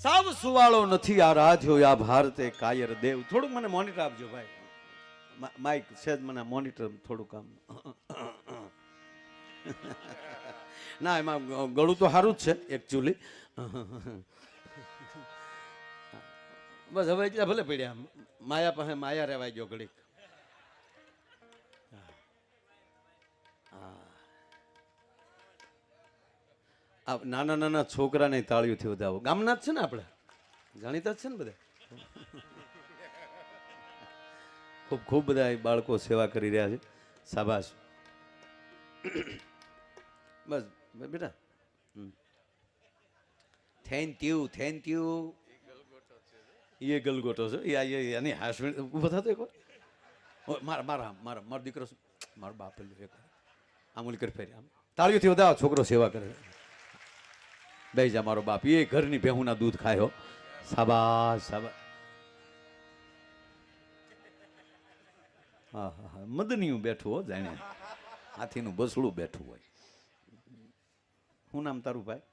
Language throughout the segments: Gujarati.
સાવ સુવાળો નથી આ રાધ્યો આ ભારતે કાયર દેવ. થોડુંક મને મોનિટર આપજો ભાઈ. માઇક સેજ મને મોનિટર થોડુંક કામ. ના એમાં ગળું તો સારું જ છે એકચ્યુઅલી. બસ હવે એટલે ભલે પડ્યા માયા પાસે માયા રહેવાય ગયો ઘડીક. નાના નાના છોકરાને તાળીઓથી વધાવો. ગામના જ છે ને આપણે, જાણીતા જ છે ને બધા. ખૂબ ખૂબ બધા બાળકો સેવા કરી રહ્યા છે. શાબાશ. બસ બેટા થેન્ક યુ થેન્ક યુ. એ ગલગોટો છે એની હાસવી ઊભો થતો એક વાર. મારા મારા મારા મારો દીકરો મારો બાપ એક આમુલ કરી ફેરી આમ તાળીઓથી વધાવો. છોકરો સેવા કરે. બે જા મારો બાપ એ ઘરની ભેહુના દૂધ ખાયો. શાબાશ શાબાશ. હા હા હા મદનીયું બેઠું હો જાણે હાથીનું બસડું બેઠું હોય. શું નામ તારું ભાઈ?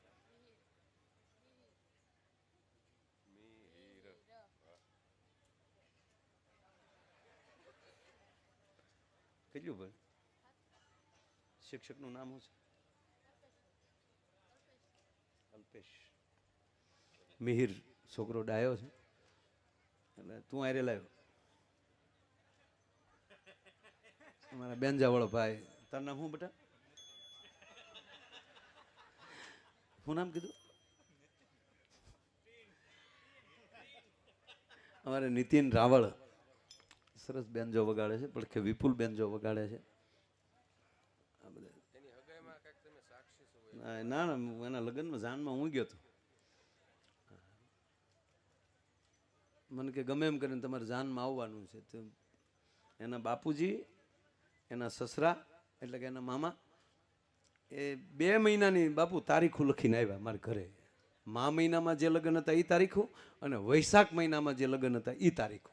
કેટલું ભાઈ? શિક્ષકનું નામ શું છે? અલ્પેશ. મિહિર છોકરો ડાયો છે એટલે તું આરે લાવ્યો. અમારા બેનજાવાળો ભાઈ. તારું નામ શું બેટા? શું નામ કીધું? અમારે નીતિન રાવળ સરસ બેનજો વગાડે છે. પણ કે વિપુલ બેનજો વગાડે છે. ના ના એના લગ્નમાં જાનમાં હું ગયો હતો. મને કે ગમે એમ કરીને તમારે જાનમાં આવવાનું છે. તો એના બાપુજી એના સસરા એટલે કે એના મામા એ 2 મહિનાની બાપુ તારીખો લખીને આવ્યા મારા ઘરે. મા મહિનામાં જે લગ્ન હતા એ તારીખો અને વૈશાખ મહિનામાં જે લગ્ન હતા એ તારીખો.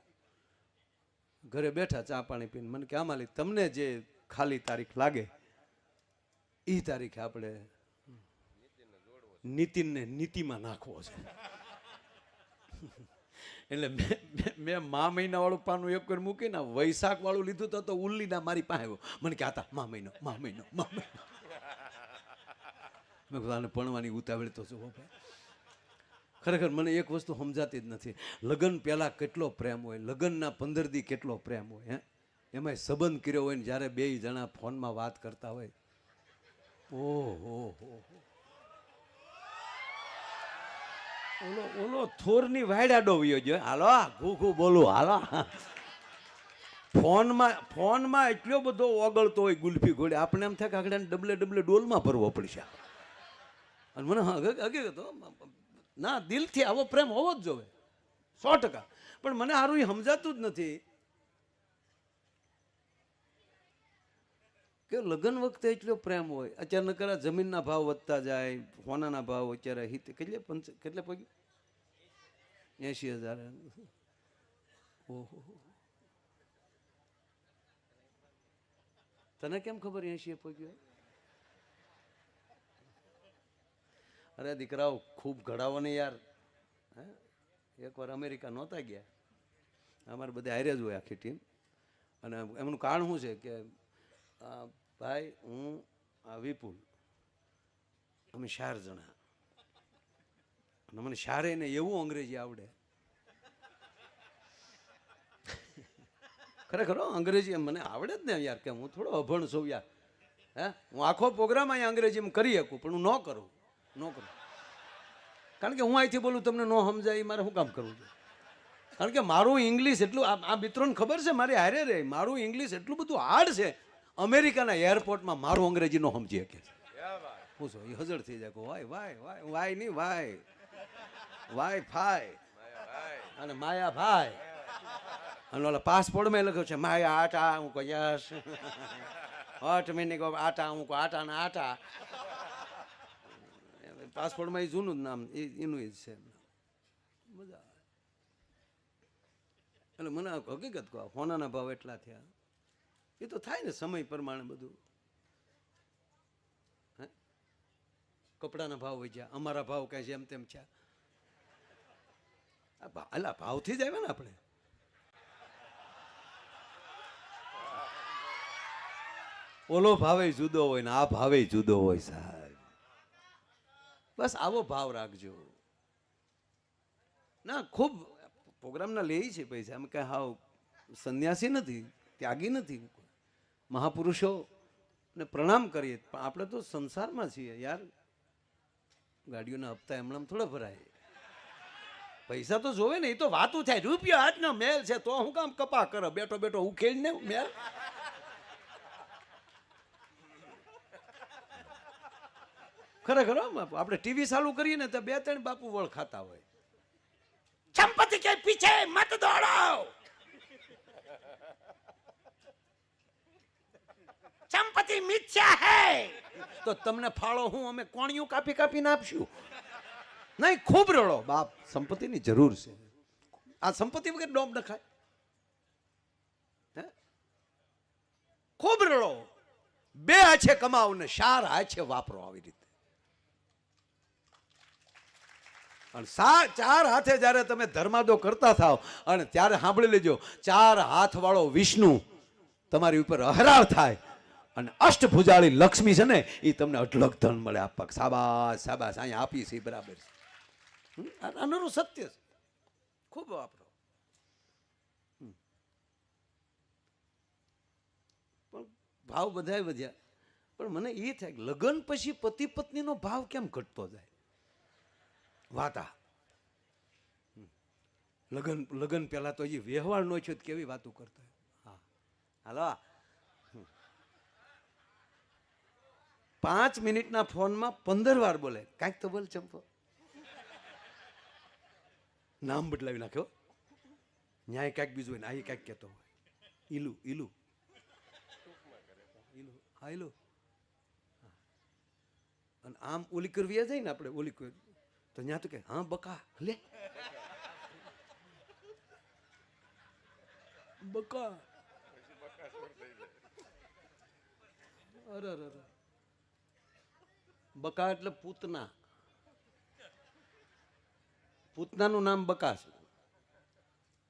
ઘરે બેઠા ચા પાણી પીને મને કે આમાં તમને જે ખાલી તારીખ લાગે એ તારીખે આપણે નીતિનને નીતિમાં નાખવો છે. એટલે મેં મા મહિના વાળું પાનું એક કરી મૂકીને વૈશાખ વાળું લીધું તો ઉલ્લીના મારી પાસે આવ્યો. મને કે આતા મા મહિનો મા મહિનો મા મહિનો. મેં બધાને ભણવાની ઉતાવળ તો જુઓ ભાઈ. ખરેખર મને એક વસ્તુ સમજાતી જ નથી. લગ્ન પહેલા કેટલો પ્રેમ હોય, લગ્નના 15 દી કેટલો પ્રેમ હોય. હે એમાંય સંબંધ કર્યો હોય ને જ્યારે 2 જણા ફોનમાં વાત કરતા હોય. ઓહો ઓલો થોરની વાયડા વયો ગયો. હાલો ઘૂ બોલું હાલો. ફોનમાં એટલો બધો ઓગળતો હોય ગુલ્ફી ઘોડે આપણે એમ થાય કે આગળ ડબલે ડોલમાં ભરવો પડશે. અને મને હકીકત ના દિલથી આવો પ્રેમ હોવો જ જોવે 100%. પણ મને સારું એ સમજાતું જ નથી કે લગ્ન વખતે એટલો પ્રેમ હોય. અત્યારે નકરા જમીનના ભાવ વધતા જાય, સોનાના ભાવ અત્યારે કેટલે પગ્યું 80,000. ઓહો તને કેમ ખબર 80 પગ્યું? અરે દીકરાઓ ખૂબ ઘડાવો ને યાર. હે એકવાર અમેરિકા નહોતા ગયા. અમારે બધા હારે જ હોય આખી ટીમ. અને એમનું કારણ શું છે કે ભાઈ હું વિપુલ અમે 4 જણા. અને મને 4 ને એવું અંગ્રેજી આવડે. ખરેખર અંગ્રેજી મને આવડે જ ને યાર. કે હું થોડો અભણ છું યાર. હે હું આખો પ્રોગ્રામ અહીંયા અંગ્રેજીમાં કરી શકું પણ હું ન કરું. કારણ કે હું અહીંથી બોલું તમને ન સમજાય મારે શું કામ કરવું છે? કારણ કે મારું ઇંગ્લિશ એટલું આ મિત્રોને ખબર છે મારી હારે રે મારું ઇંગ્લિશ એટલું બધું હાર્ડ છે. અમેરિકાના એરપોર્ટમાં મારું અંગ્રેજી ન સમજી શકે. પૂછો એ હજળ થઈ જાય. વાય નહીં વાય ફાય અને માયા ભાઈ. અને ઓલા પાસપોર્ટમાં લખ્યું છે માયા આટા હું કહું યસ. 8 મહિને કહો આટા હું કહું આટાના આટા. પાસપોર્ટમાં એ જૂનું જ નામ એનું જ છે. મજા આવે. એટલે મને હકીકત કહો સોનાના ભાવ એટલા થયા. એ તો થાય ને સમય પ્રમાણે બધું. હે કપડાના ભાવ વધ્યા, અમારા ભાવ કાંઈ જેમ તેમ છે. અલા ભાવથી જ આવ્યા ને આપણે. ઓલો ભાવે જુદો હોય ને આ ભાવે જુદો હોય સાહેબ. બસ આવો ભાવ રાખજો. ના ખૂબ પ્રોગ્રામના લે છે પૈસા, અમે કઈ હાવ સંન્યાસી નથી, ત્યાગી નથી. મહાપુરુષો ને પ્રણામ કરીએ, પણ આપણે તો સંસારમાં છીએ યાર. ગાડીઓના હપ્તા એમણામ થોડા ભરાય. પૈસા તો જોવે ને, એ તો વાતું થાય. રૂપિયા હાથનો મેલ છે તો હું કામ કપા કરે, બેઠો બેઠો ઉખેડીને મેલ. ખરેખર આપણે ટીવી ચાલુ કરીએ ને તો 2-3 બાપુ વળ ખાતા હોય. સંપત્તિ કે પીછે મત દોડો, સંપત્તિ મિથ્યા હૈ. તો તમને ફાળો હું અમે કોણિયું કાપી કાપીને આપશું? નહીં, ખૂબ રડો બાપ, સંપત્તિની જરૂર છે. આ સંપત્તિ વગર ડોમ નખાય. ખૂબ રડો. 2 હાથે કમાવો ને 4 હાથે વાપરો. આવી રીતે. અને 4 હાથે જ્યારે તમે ધર્માદો કરતા થાવ અને ત્યારે સાંભળી લેજો, 4 હાથ વાળો વિષ્ણુ તમારી ઉપર અહરાર થાય અને અષ્ટભુજાળી લક્ષ્મી છે ને એ તમને અઢળક ધન મળે. આપક સાબાસ સાબાસ, અહીંયા આપી છે બરાબર છે. આનું સત્ય છે. ખૂબ વાપરો. પણ ભાવ બધાય વધ્યા, પણ મને એ થાય કે લગ્ન પછી પતિ પત્નીનો ભાવ કેમ ઘટતો જાય? વાતા લગ્ન પહેલા તો હજી વ્યવહાર નો છે, કેવી વાતો કરતા. હા હાલો, 5 મિનિટના ફોનમાં 15 વાર બોલે. કાંઈક તો બોલ ચંપો. નામ બદલાવી નાખ્યો. ન્યાય કાંઈક બીજું હોય ને આ કાંઈક કહેતો હોય. ઈલું ઈલું ઈલું હા ઈલું. અને આમ ઓલી કરવી જાય ને આપણે, ઓલી તો ત્યાં તો કે હા બકા લે બકા. અરે બકા એટલે પૂતના. પૂતનાનું નામ બકા છે.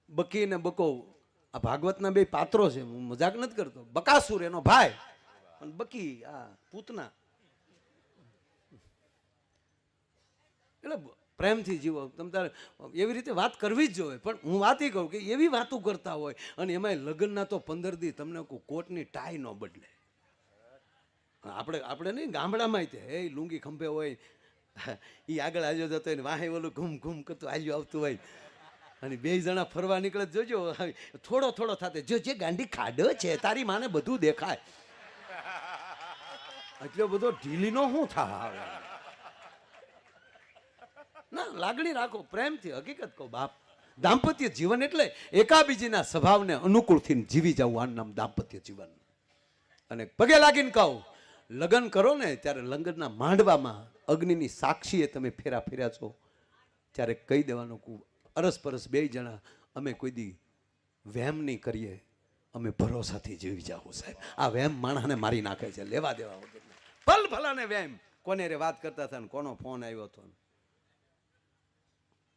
બકી ને બકો આ ભાગવતના 2 પાત્રો છે. હું મજાક નથી કરતો. બકાસુર એનો ભાઈ અને બકી આ પૂતના. એટલે પ્રેમથી જીવો. તમે તારે એવી રીતે વાત કરવી જ જોઈએ. પણ હું વાત કહું કે એવી વાતો કરતા હોય અને એમાં લગ્નના તો 15 દી તમને કોટની ટાઈ ન બદલે. આપણે નહીં, ગામડામાં તે એ લુંગી ખંભે હોય, એ આગળ આવ્યો જતો હોય ને વાહે ઓલું ઘૂમ ઘૂમ કરતું આવ્યું આવતું હોય અને 2 જણા ફરવા નીકળે. જોજો થોડો થોડો થાતે જો જે ગાંડી ખાડો છે તારી માને બધું દેખાય. એટલો બધો ઢીલીનો શું થાય? ના, લાગણી રાખો પ્રેમથી. હકીકત કહો બાપ, દાંપત્ય જીવન એટલે એકાબીજીના સ્વભાવને અનુકૂળથી જીવી જવું. આનું નામ દાંપત્ય જીવન. અને પગે લાગીને કહું, લગ્ન કરો ને ત્યારે લગ્નના માંડવામાં અગ્નિની સાક્ષીએ તમે ફેર્યા છો ત્યારે કહી દેવાનું કે અરસપરસ 2 જણા અમે કોઈ દી વહેમ નહીં કરીએ, અમે ભરોસાથી જીવી જાવું સાહેબ. આ વહેમ માણસને મારી નાખે છે, લેવા દેવા વગર. ભલ ભલાને વહેમ. કોને રે વાત કરતા હતા ને કોનો ફોન આવ્યો હતો.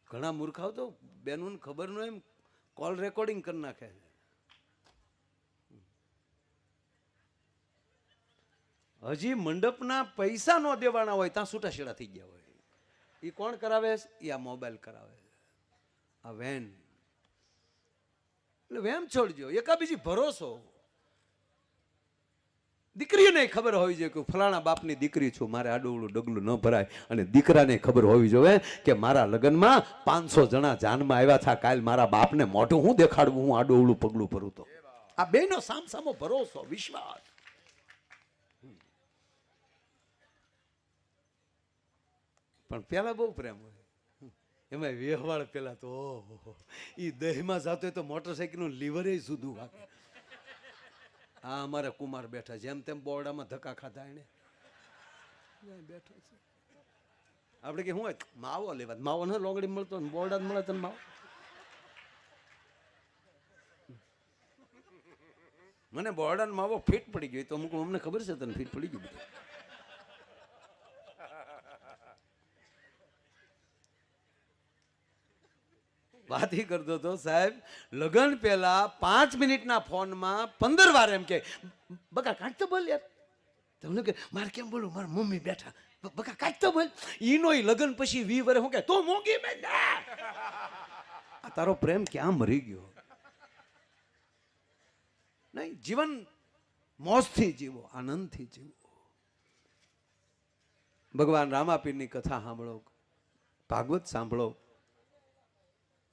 ઘણા મૂર્ખાઓ તો બેનોને ખબર ન એમ કોલ રેકોર્ડિંગ કરી નાખે. હજી મંડપના પૈસા ન દેવાના હોય ત્યાં છૂટાછેડા થઈ ગયા હોય. એ કોણ કરાવે? એ આ મોબાઈલ કરાવે, આ વેન. એટલે વેમ છોડજો. એકાબીજી ભરોસો. દીકરીને ખબર હોવી જોઈએ કે ફલાણા બાપની દીકરી છું, મારે આડોવડું ડગલું ન ભરાય. અને દીકરાને ખબર હોવી જોઈએ કે મારા લગ્નમાં 500 જણા જાનમાં આવ્યા હતા, કાલ મારા બાપને મોઢું હું દેખાડવું, હું આડોવડું પગલું ભરું. તો આ બેનો સામસામો ભરોસો, વિશ્વાસ. પણ પેલા બહુ પ્રેમ હોય. એમાં વ્યવહાર પેલા તો એ દહીંમાં જતો હોય તો મોટરસાઇકલનું લીવરે જુદું વાગે. હા, અમારે કુમાર બેઠા, જેમ તેમ બોરડામાં ધક્કા ખાધા એને બેઠો છે. આપણે કે શું માવો લેવા, માવો ને લોંગડી મળતો ને બોરડા મળે તને માવો. મને બોરડા માવો ફીટ પડી ગયો તો અમને ખબર છે તને ફીટ પડી ગયું. વાત ઈ કરતો હતો સાહેબ, લગન પહેલા 5 મિનિટના ફોનમાં 15 વાર એમ કે બકા કાઢ તો બોલ યાર. તમને કે મારે કેમ બોલું, મારા મમ્મી બેઠા, બકા કાઢ તો બોલ. ઈનો લગન પછી 20 વર્ષ હું કે તો મોંઘી મેં આ તારો પ્રેમ ક્યાં મરી ગયો? નહીં, જીવન મોજથી જીવો, આનંદથી જીવો. ભગવાન રામાપીરની કથા સાંભળો, ભાગવત સાંભળો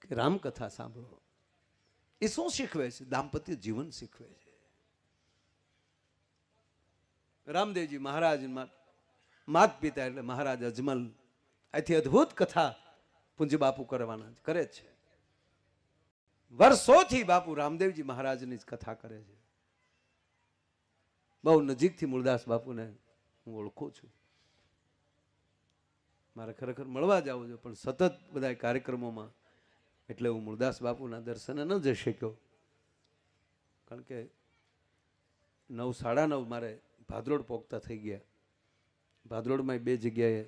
કે રામકથા સાંભળો. એ શું શીખવે છે? દાંપત્ય જીવન શીખવે છે. રામદેવજી મહારાજ માત પિતા એટલે મહારાજ અજમલ આથી અદ્ભુત કથા પૂજ્ય બાપુ કરવાના કરે છે. વર્ષોથી બાપુ રામદેવજી મહારાજની જ કથા કરે છે. બહુ નજીકથી મૂળદાસ બાપુને હું ઓળખું છું. મારે ખરેખર મળવા જવું છે પણ સતત બધા કાર્યક્રમોમાં એટલે હું મૂળદાસ બાપુના દર્શને ન જઈ શક્યો. કારણ કે 9, 9:30 મારે ભાદરોડ પોગતા થઈ ગયા. ભાદરોડમાં 2 જગ્યાએ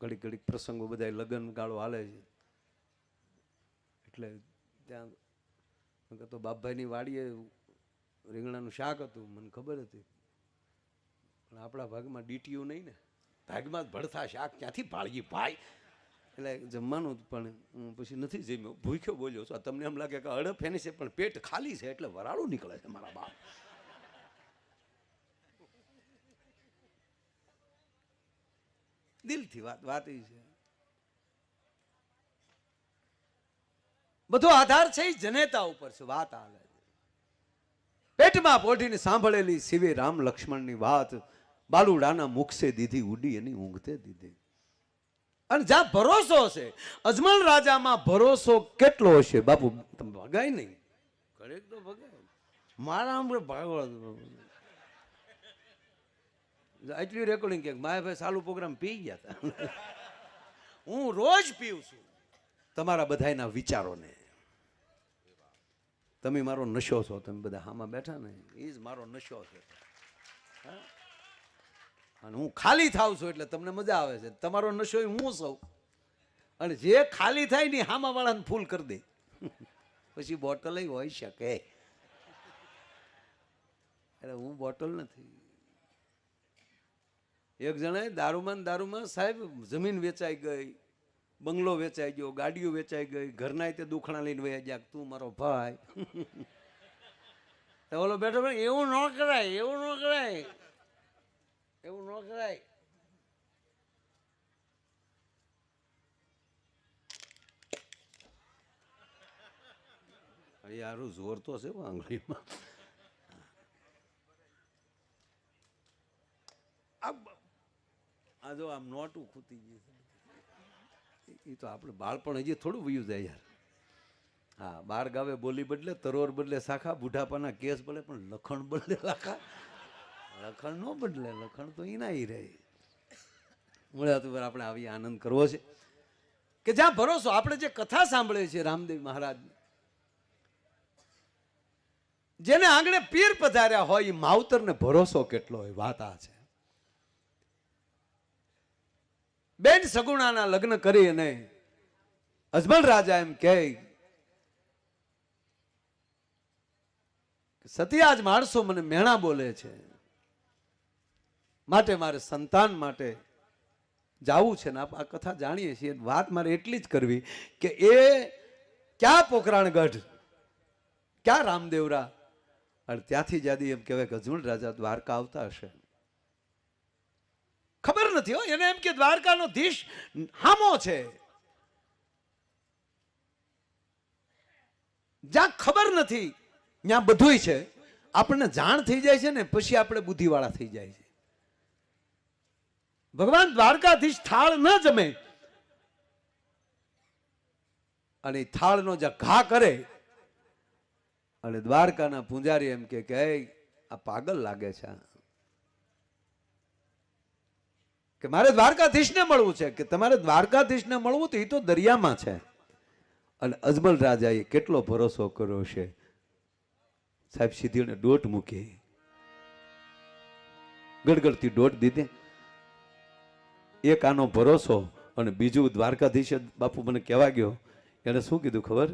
ઘડીક ઘડીક પ્રસંગો બધા લગ્ન ગાળો હાલે છે. એટલે ત્યાં તો બાપભાઈની વાડીએ રીંગણાનું શાક હતું, મને ખબર હતી. પણ આપણા ભાગમાં ડીટીયુ નહીં ને, ભાગમાં જ ભડથા શાક ક્યાંથી પાળીએ ભાઈ. એટલે જમવાનું પણ હું પછી નથી જમ્યો, ભૂખ્યો બોલ્યો છું. તમને એમ લાગે કે હડપ એની છે પણ પેટ ખાલી છે એટલે વરાળું નીકળે છે મારા બાપ. દિલથી વાત એ છે. બધો આધાર છે એ જનેતા ઉપર છે. વાત હાલે પેટમાં પોઢીને સાંભળેલી શિવે રામ લક્ષ્મણની વાત બાલુડાના મુખસે દીધી ઉડી એની ઊંઘતે દીધી. અને જ્યાં ભરોસો છે, અજમલ રાજામાં ભરોસો કેટલો હશે બાપુ? તમે ભગાય નહીં, ઘરેક તો ભગાય. મારા આમ ભાગવા એટલી રેકોર્ડિંગ કે માય ભાઈ સાલું પ્રોગ્રામ પી ગયા હતા. હું રોજ પીઉં છું તમારા બધાના વિચારોને. તમે મારો નશો છો, તમે બધા હામાં બેઠા ને એ જ મારો નશો છે. અને હું ખાલી થાવ છું એટલે તમને મજા આવે છે. તમારો નશો હું સૌ. અને જે ખાલી થાય ને હામા વાળાને ફૂલ કરી દે પછી બોટલ હોય શકે. એટલે હું બોટલ નથી. એક જણાએ દારૂમાં સાહેબ જમીન વેચાઈ ગઈ, બંગલો વેચાઈ ગયો, ગાડીઓ વેચાઈ ગઈ, ઘરના તે દુખણા લઈને વયા ગયા. તું મારો ભાઈ. ઓલો બેઠો ભાઈ એવું ન કરાય, એવું ન કરાય, એવું ન કરાય. યારું જોર તો છે આંગળીમાં. આ જો આમ નોટું ખૂતી ગયું. એ તો આપણે બાળપણ હજી થોડું વયું જાય યાર. હા, 12 ગાવે બોલી બદલે, તરોર બદલે શાખા, બુઢાપાના કેસ બદલે પણ લખણ બદલે લાખા. લખણ ન બદલે, લખણ તો એના ઈ રહે. મળ્યા તો આપણે આવી આનંદ કરવો છે કે જ્યાં ભરોસો. આપણે જે કથા સાંભળે છે રામદેવ મહારાજ, જેને આંગણે પીર પધાર્યા હોય એ માવતરને ભરોસો કેટલો હોય. વાત આ છે. બેન સગુણાના લગ્ન કરી અને અજમલ રાજા એમ કહે સતિયાજ માણસો મને મેણા બોલે છે, માટે મારે સંતાન માટે જાવું છે. ને આ કથા જાણીએ છીએ. વાત મારે એટલી જ કરવી કે એ ક્યાં પોકરાણગઢ, ક્યાં રામદેવરા, અને ત્યાંથી જાદી એમ કહેવાય કે અજમલ રાજા દ્વારકા આવતા હશે. ખબર નથી હો એને, એમ કે દ્વારકાનો ધીશ હામો છે. જ્યાં ખબર નથી ત્યાં બધુંય છે. આપણને જાણ થઈ જાય છે ને પછી આપણે બુદ્ધિવાળા થઈ જાય છે. ભગવાન દ્વારકાધીશ થાળ ન જમે અને થાળનો જે ઘા કરે અને દ્વારકાના પૂંજારી એમ કે આ પાગલ લાગે છે કે મારે દ્વારકાધીશને મળવું છે. કે તમારે દ્વારકાધીશને મળવું તો એ તો દરિયામાં છે. અને અજમલ રાજાએ કેટલો ભરોસો કર્યો છે સાહેબ. સીધીને દોટ મૂકી, ગડગડતી દોટ દીધી. એક આનો ભરોસો અને બીજું દ્વારકાધીશ બાપુ મને કહેવા ગયો એને શું કીધું ખબર?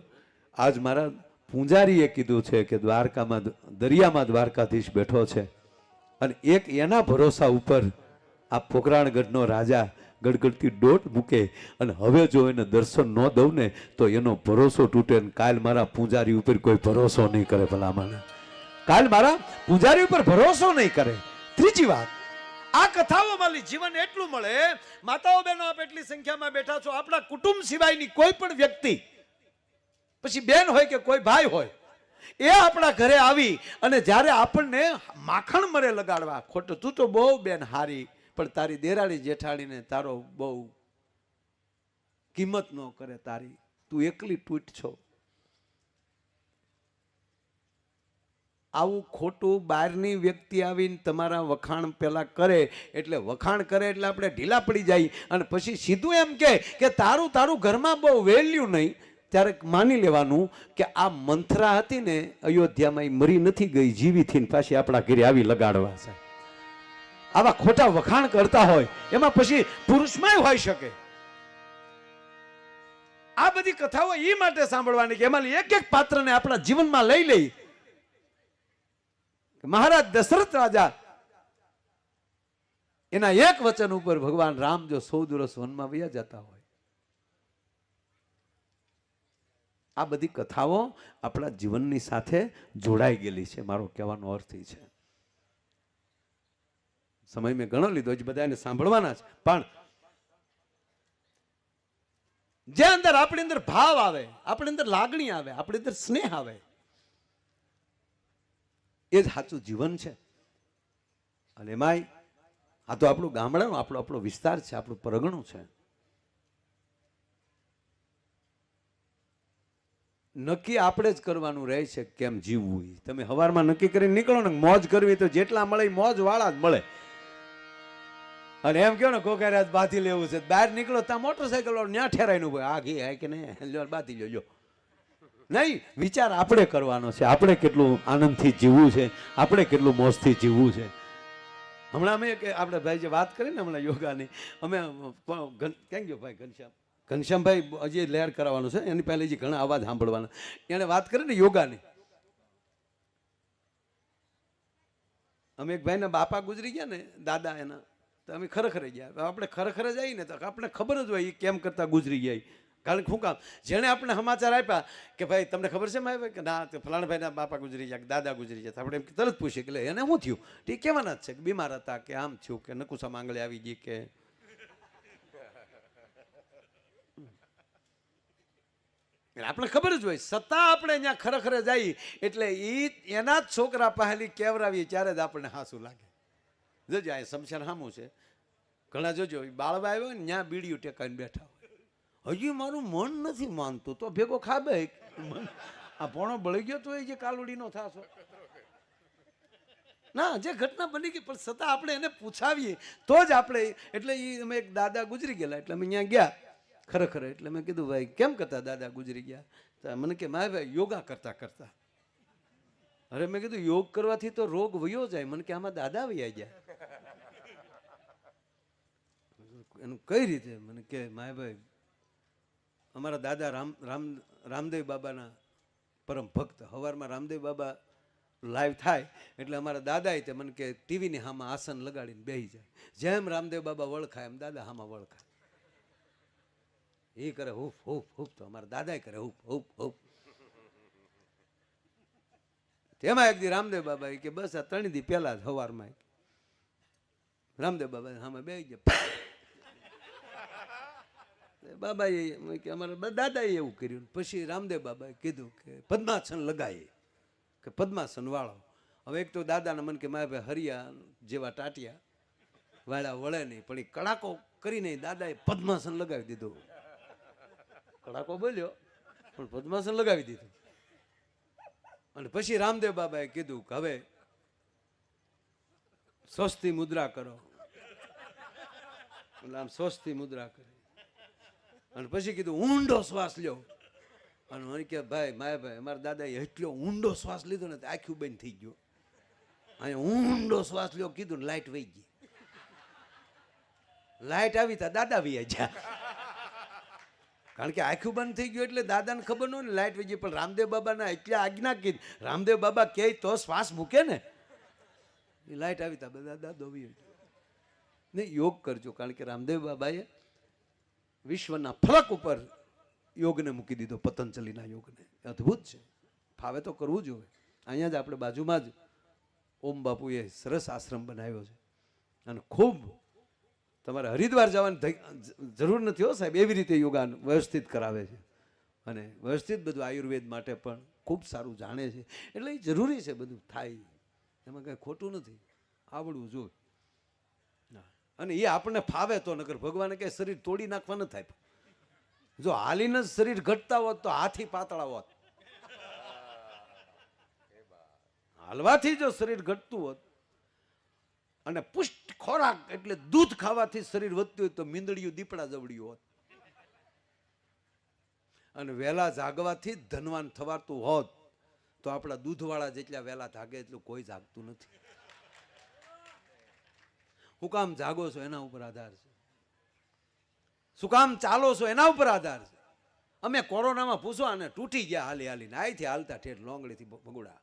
આજ મારા પૂંજારીએ કીધું છે કે દ્વારકામાં દરિયામાં દ્વારકાધીશ બેઠો છે અને એક એના ભરોસા ઉપર આ પોકરાણગઢનો રાજા ગડગડતી દોટ મૂકે અને હવે જો એને દર્શન ન દઉં ને તો એનો ભરોસો તૂટે ને કાલ મારા પૂંજારી ઉપર કોઈ ભરોસો નહીં કરે. ભલામણ કાલ મારા પૂંજારી ઉપર ભરોસો નહીં કરે. ત્રીજી વાત, આ કથાઓમાં જીવન એટલું મળે. માતાઓ બહેનો આપ એટલી સંખ્યામાં બેઠા છો, આપણા કુટુંબ સિવાયની કોઈ પણ વ્યક્તિ, પછી બેન હોય કે કોઈ ભાઈ હોય, એ આપણા ઘરે આવી અને જ્યારે આપણને માખણ મરે લગાડવા, ખોટું તું તો બહુ બેન હારી પણ તારી દેરાણી જેઠાણીને તારો બહુ કિંમત ન કરે, તારી તું એકલી તૂટ છો, આવું ખોટું બહારની વ્યક્તિ આવીને તમારા વખાણ પેલા કરે એટલે વખાણ કરે એટલે આપણે ઢીલા પડી જાય અને પછી સીધું એમ કે તારું તારું ઘરમાં બહુ વેલ્યુ નહીં, ત્યારે માની લેવાનું કે આ મંથરા હતી ને અયોધ્યામાં મરી નથી ગઈ, જીવી થઈને પાછી આપણા ઘરે આવી લગાડવા છે. આવા ખોટા વખાણ કરતા હોય એમાં પછી પુરુષમાં હોઈ શકે. આ બધી કથાઓ એ માટે સાંભળવાની કે એમાં એક એક પાત્રને આપણા જીવનમાં લઈ લઈ. મહારાજ દશરથ રાજા એના એક વચન ઉપર ભગવાન રામ જો 14 વર્ષ વનમાં વયા જતા હોય, આ બધી કથાઓ આપણા જીવનની સાથે જોડાઈ ગયેલી છે. મારો કહેવાનો અર્થ એ છે. સમય મેં ઘણો લીધો છે, બધાને સાંભળવાના છે, પણ જે અંદર આપણી અંદર ભાવ આવે, આપણી અંદર લાગણી આવે, આપણી અંદર સ્નેહ આવે, એ જ સાચું જીવન છે. અને એમાંય આ તો આપણું ગામડાનો આપણો વિસ્તાર છે, આપણું પરગણું છે. નક્કી આપણે જ કરવાનું રહે છે કેમ જીવવું. તમે સવારમાં નક્કી કરીને નીકળો ને મોજ કરવી તો જેટલા મળે મોજ વાળા જ મળે. અને એમ કહો ને કોકારે આજ બાથી લેવું છે, બહાર નીકળો ત્યાં મોટરસાયકલ ન્યા ઠેરાયનું ભાઈ આ ઘી હાય કે નહીં બાથી જોજો. નહીં, વિચાર આપણે કરવાનો છે, આપણે કેટલું આનંદથી જીવવું છે, આપણે કેટલું મોજથી જીવવું છે. હમણાં અમે આપણે ભાઈ જે વાત કરી ને હમણાં યોગાની, અમે ક્યાં ગયો ભાઈ ઘનશ્યામભાઈ હજી લહેર કરાવવાનું છે, એની પહેલે જે ઘણા અવાજ સાંભળવાના. એને વાત કરી ને યોગાની. અમે એક ભાઈના બાપા ગુજરી ગયા ને, દાદા એના, તો અમે ખરેખર ગયા. આપણે ખરેખર જઈએ ને તો આપણે ખબર જ હોય કેમ કરતા ગુજરી ગયા. કારણ કે શું કામ, જેણે આપણે સમાચાર આપ્યા કે ભાઈ તમને ખબર છે મારે કે ના ફલાણા ભાઈના બાપા ગુજરી ગયા, દાદા ગુજરી ગયા, આપણે એમ તરત પૂછીએ કે એને શું થયું, એ કહેવાના જ છે કે બીમાર હતા, કે આમ થયું, કે નકુસા માંગલે આવી ગઈ, કે આપણે ખબર જ હોય. છતાં આપણે અહીંયા ખરેખર જઈએ એટલે એના જ છોકરા પહેલી કેવરાવીએ ત્યારે જ આપણને હાસું લાગે. જોજો આ સમશાન સામું છે. ઘણા જોજો બાળવા આવ્યો ને ત્યાં બીડીયું ટેકાઈને બેઠા હોય, હજી મારું મન નથી માનતું તો ભેગો ખાબે આ પોણો બળી ગયો તો એ જે કાલુડી નો થાશો ના, જે ઘટના બની ગઈ પણ છતાં આપણે એને પૂછાવીએ તો જ આપણે. એટલે એ અમે એક દાદા ગુજરી ગયેલા એટલે અમે અહીંયા ગયા ખરેખર. એટલે મેં કીધું ભાઈ કેમ કરતા દાદા ગુજરી ગયા? તો મને કે મારે ભાઈ યોગા કરતા કરતા. અરે મેં કીધું યોગ કરવાથી તો રોગ વયો જાય. મને કે આમાં દાદા વયા ગયા. એનું કઈ રીતે? મને કે માયાભાઈ અમારા દાદા રામદેવ બાબાના પરમ ભક્ત. સવારમાં રામદેવ બાબા લાઈવ થાય એટલે અમારા દાદા તે મને કે ટીવીની હામાં આસન લગાડીને બેસી જાય. જેમ રામદેવ બાબા વળખાય એમ દાદા હામાં વળખાય. એ કરે હુફ હુફ હુફ તો અમારા દાદા કરે હુફ હુફ હુફ. તેમાં એક દી રામદેવ બાબા કે બસ આ 3 દી પહેલા જ સવારમાં રામદેવ બાબા હામાં બેસી ગયા. બાબાએ કે અમારા દાદાએ એવું કર્યું. પછી રામદેવ બાબાએ કીધું કે પદ્માસન લગાવીએ, કે પદ્માસન વાળો. હવે એક તો દાદાના મન કે મારે ભાઈ હરિયા જેવા ટાટિયા વાળા વળે નહીં, પણ એ કડાકો કરીને દાદાએ પદ્માસન લગાવી દીધું. કડાકો બોલ્યો પણ પદ્માસન લગાવી દીધું. અને પછી રામદેવ બાબાએ કીધું કે હવે સ્વસ્તિ મુદ્રા કરો. એટલે આમ સ્વસ્તિ મુદ્રા કરી અને પછી કીધું ઊંડો શ્વાસ લ્યો. અને મને કે ભાઈ માયાભાઈ અમારા દાદાએ એટલો ઊંડો શ્વાસ લીધો ને આખું બંધ થઈ ગયો. અહીંયા ઊંડો શ્વાસ લ્યો કીધું ને લાઈટ વહી ગઈ. લાઈટ આવી તા દાદા વહી ગયા. કારણ કે આખું બંધ થઈ ગયું એટલે દાદાને ખબર ન હોય ને લાઇટ વહી, પણ રામદેવ બાબાના એટલે આજ્ઞા કીધી. રામદેવ બાબા કહે તો શ્વાસ મૂકે ને, એ લાઇટ આવી તા બધા દાદો ને યોગ કરજો. કારણ કે રામદેવ બાબાએ વિશ્વના ફલક ઉપર યોગને મૂકી દીધો, પતંજલિના યોગને. અદ્ભુત છે, ફાવે તો કરવું જોઈએ. અહીંયા જ આપણે બાજુમાં જ ઓમ બાપુએ સરસ આશ્રમ બનાવ્યો છે, અને ખૂબ તમારે હરિદ્વાર જવાની જરૂર નથી હો સાહેબ, એવી રીતે યોગા વ્યવસ્થિત કરાવે છે, અને વ્યવસ્થિત બધું આયુર્વેદ માટે પણ ખૂબ સારું જાણે છે. એટલે એ જરૂરી છે, બધું થાય એમાં કંઈ ખોટું નથી, આવડવું જોઈએ. અને એ આપણને ફાવે તો, નકર ભગવાને કંઈ શરીર તોડી નાખવા ન થાય. જો હાલીને જ શરીર ઘટતા હોત તો હાથી પાતળા હોત, હાલવાથી જો શરીર ઘટતું હોત, અને પુષ્ટ ખોરાક એટલે દૂધ ખાવાથી શરીર વધતું હોય તો મીંદડિયું દીપડા જવડ્યું હોત, અને વહેલા જાગવાથી ધનવાન થવાતું હોત તો આપણા દૂધવાળા જેટલા વહેલા જાગે એટલું કોઈ જાગતું નથી. શું કામ જાગો છો એના ઉપર આધાર છે, શું કામ ચાલો છો એના ઉપર આધાર છે. અમે કોરોનામાં પૂછો અને તૂટી ગયા હાલી હાલીને, અહીંથી હાલતા ઠેઠ લોંગડીથી ભગુડા,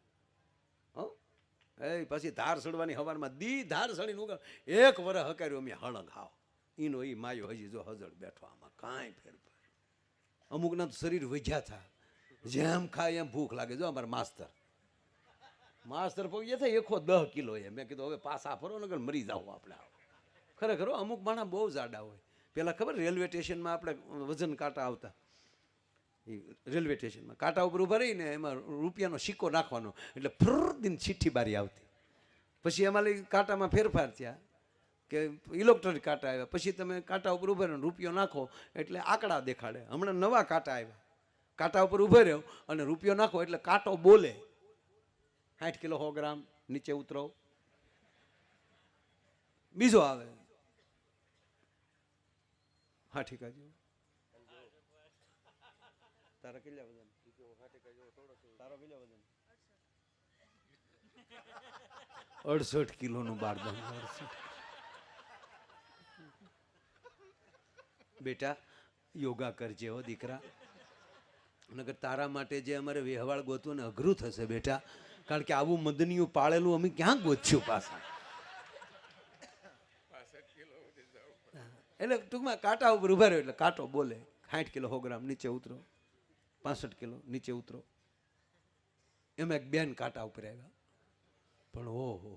એ પછી ધાર સડવાની હવારમાં ધાર સડીને ઉગા 1 વર્ષ હકાર્યું અમે હળંગ હાવ. ઈનો ઈ માયો હજી જો હજળ બેઠો, આમાં કાંઈ ફેરફાર. અમુકના તો શરીર વજ્યા થા, જેમ ખાય એમ ભૂખ લાગે. જો અમારા માસ્તર પગ થાય 110 કિલો એ. મેં કીધું હવે પાછા ફરો નગર મરી જાવ આપણે. ખરેખર અમુક માણસ બહુ જાડા હોય. પેલા ખબર રેલવે સ્ટેશનમાં આપણે વજન કાંટા આવતા, રેલવે સ્ટેશનમાં કાંટા ઉપર ઉભા રહીને એમાં રૂપિયાનો સિક્કો નાખવાનો એટલે ફ્ર દિન ચિઠ્ઠી બારી આવતી. પછી એમાં કાંટામાં ફેરફાર થયા કે ઇલેક્ટ્રોનિક કાંટા આવ્યા, પછી તમે કાંટા ઉપર ઉભા રહ્યો રૂપિયો નાખો એટલે આંકડા દેખાડે. હમણાં નવા કાંટા આવ્યા, કાંટા ઉપર ઉભા રહ્યો અને રૂપિયો નાખો એટલે કાંટો બોલે, 60 કિલો 100 ગ્રામ નીચે ઉતરો. બીજો આવે, હા ઠીક છે. તારા કેટલા વજન? તારો કેટલો વજન? 68 કિલોનું બારદાન. બેટા યોગા કરજે હો દીકરા, નકર તારા માટે જે અમારે વ્યવહાર ગોતવું ને અઘરું થશે બેટા. કારણ કે આવું મદનિયું પાળેલું અમે ક્યાં ગોત્યું પાછા. એટલે ટૂંકમાં કાંટા ઉપર ઉભા રહ્યો એટલે કાંટો બોલે, 60 કિલો 100 ગ્રામ નીચે ઉતરો, 65 કિલો નીચે ઉતરો. એમાં એક બેન કાંટા ઉપર આવ્યા, પણ ઓહો,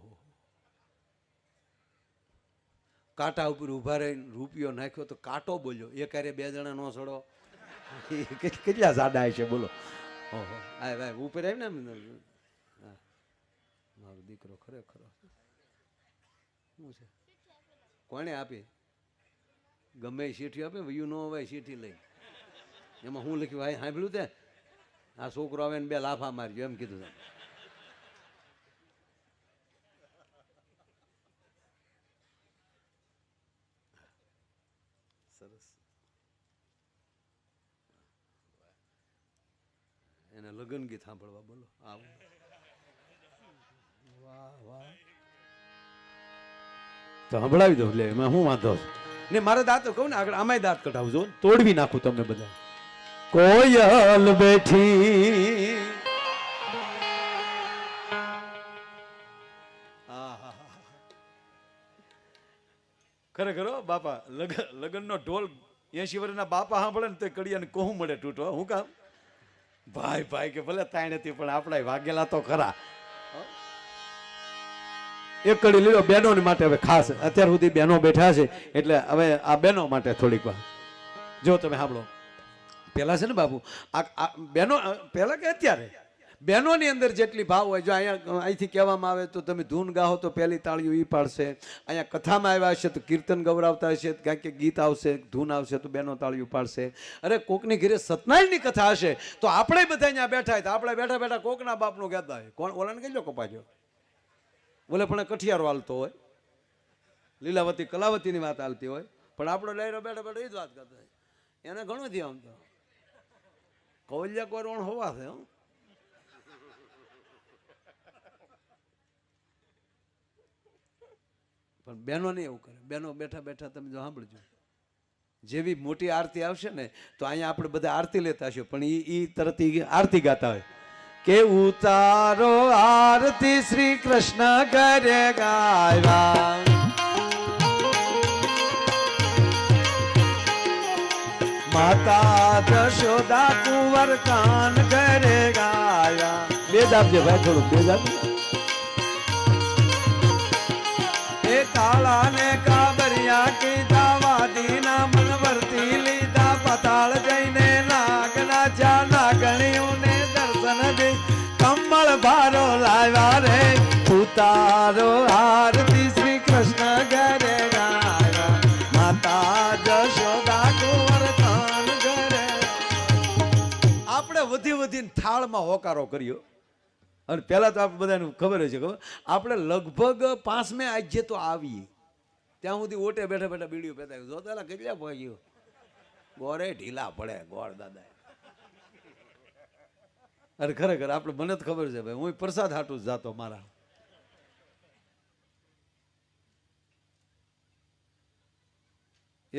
કાંટા ઉપર ઉભા રહીને રૂપિયો નાખ્યો તો કાંટો બોલ્યો. એક હારે 2 જણા નો સડો, કેટલા જાડા છે બોલો. ઓહો આ ઉપર આવી ને મારો દીકરો ખરેખર શું છે, કોણે આપી? ગમે શેઠી આપે, વયું ન હોય શેઠી લઈ. એમાં હું લખ્યું ભાઈ સાંભળ્યું તે આ છોકરો આવે ને 2 લાફા મારજો એમ કીધું. સરસ. એને લગ્ન ગીત સાંભળવા બોલો. આવું વાહ વાહ તો સંભળાવી દો. એટલે એમાં હું વાંધો ને, મારે દાંત કહું ને આગળ આમાંય દાંત કઢાવજો, તોડવી નાખું તમને બધા. કોયલ બેઠી ખરેખર બાપા, લગ્નનો ઢોલ 80 વર્ષના બાપા સાંભળે ને તો કડિયાને કોહું મળે તૂટો. હું કામ ભાઈ ભાઈ કે ભલે તાઈ નથી પણ આપણા વાગેલા તો ખરા. એક કડી લીધો બહેનો માટે. હવે ખાસ અત્યાર સુધી બહેનો બેઠા છે એટલે હવે આ બહેનો માટે થોડીક વાર જો તમે સાંભળો. પેલા છે ને બાપુ આ બહેનો પેલા કે અત્યારે બહેનોની અંદર જેટલી ભાવ હોય, જો અહીંયા અહીંથી કહેવામાં આવે તો તમે ધૂન ગાઓ તો પહેલી તાળીઓ એ પાડશે. અહીંયા કથામાં આવ્યા હશે તો કીર્તન ગૌરાવતા હશે, કાંઈક કે ગીત આવશે, ધૂન આવશે તો બહેનો તાળીઓ પાડશે. અરે કોકની ઘરે સત્યનારાયણની કથા હશે તો આપણે બધા અહીંયા બેઠા હોય તો આપણે બેઠા બેઠા કોકના બાપનું કહેતા હોય. કોણ ઓલાને કહેજો કપાજો, બોલે પણ કઠિયારો હાલતો હોય, લીલાવતી કલાવતીની વાત હાલતી હોય, પણ આપણો ડાયરો બેઠા બેઠા એ જ વાત કરતા હોય. એને ઘણું થયું આમ તો કવલિયા કોરોણ હોવા છે. પણ બહેનો નહીં એવું કરે. બહેનો બેઠા બેઠા તમે જો સાંભળજો, જેવી મોટી આરતી આવશે ને તો અહીંયા આપણે બધા આરતી લેતા હશું, પણ એ તરત આરતી ગાતા હોય કે ઉતારો આરતી શ્રી કૃષ્ણ કરે ગાયવા, માતા જશોદા કુંવર કાન કરે ગાયા. બે દાબજે ભાઈ, થોડું બે દાબજે. એ કાળા ને કાબરિયા કીધા, વાદીના મન વર્તી લીધા, પતાળ જઈને નાગના ચા નાગણીઓને દર્શન દે, કમળ ભારો લાવ્યા રે, ઉતારો આરતી શ્રી કૃષ્ણ કરે ગાયા, માતા જશોદા કુંવર કાન કરે. આપણે વધી વધીને થાળમાં હોકારો કર્યો, અને પહેલા તો આપણે બધાને ખબર છે, ખબર આપણે લગભગ 5મે આજે તો આવીએ ત્યાં સુધી ઓટે બેઠા બેઠા બીડીઓ પેતા જોતા કેટલા પહોંચ્યો, ગોરે ઢીલા પડે ગોળ દાદા. અરે ખરેખર આપણે મને જ ખબર છે ભાઈ, હું પ્રસાદ હાટું જ જાતો. મારા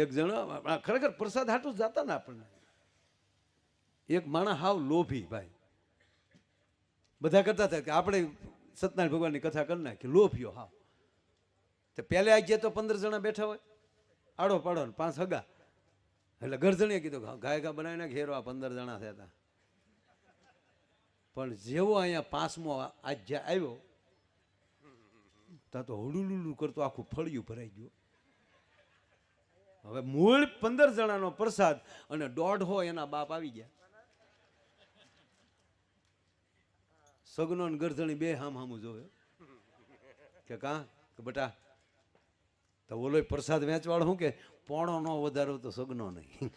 એક જણા ખરેખર પ્રસાદ હાટું જ જાતા ને આપણને. એક માણસ હાવ લોભી ભાઈ, બધા કરતા હતા કે આપણે સત્યનારાયણ ભગવાનની કથા કરી નાખી, લોભ્યો હાવ. તો પહેલે આજે તો 15 જણા બેઠા હોય, આડો પાડો ને 5 હગા, એટલે ગરજણીએ કીધું ગાય ઘા બનાવીને ઘેરો આ 15 જણા થયા. પણ જેવો અહીંયા 5મો આજે આવ્યો ત્યાં તો હુડુલુલું કરતો આખું ફળિયું ભરાઈ ગયું. હવે મૂળ 15 જણાનો પ્રસાદ અને 1.5 એના બાપ આવી ગયા. સગનો ને ગરધણી બે હામું જોવે કે કા કે બેટા તો ઓલો પ્રસાદ વેચવાળો શું કે પોણો નો વધારો તો સગનો નહીં.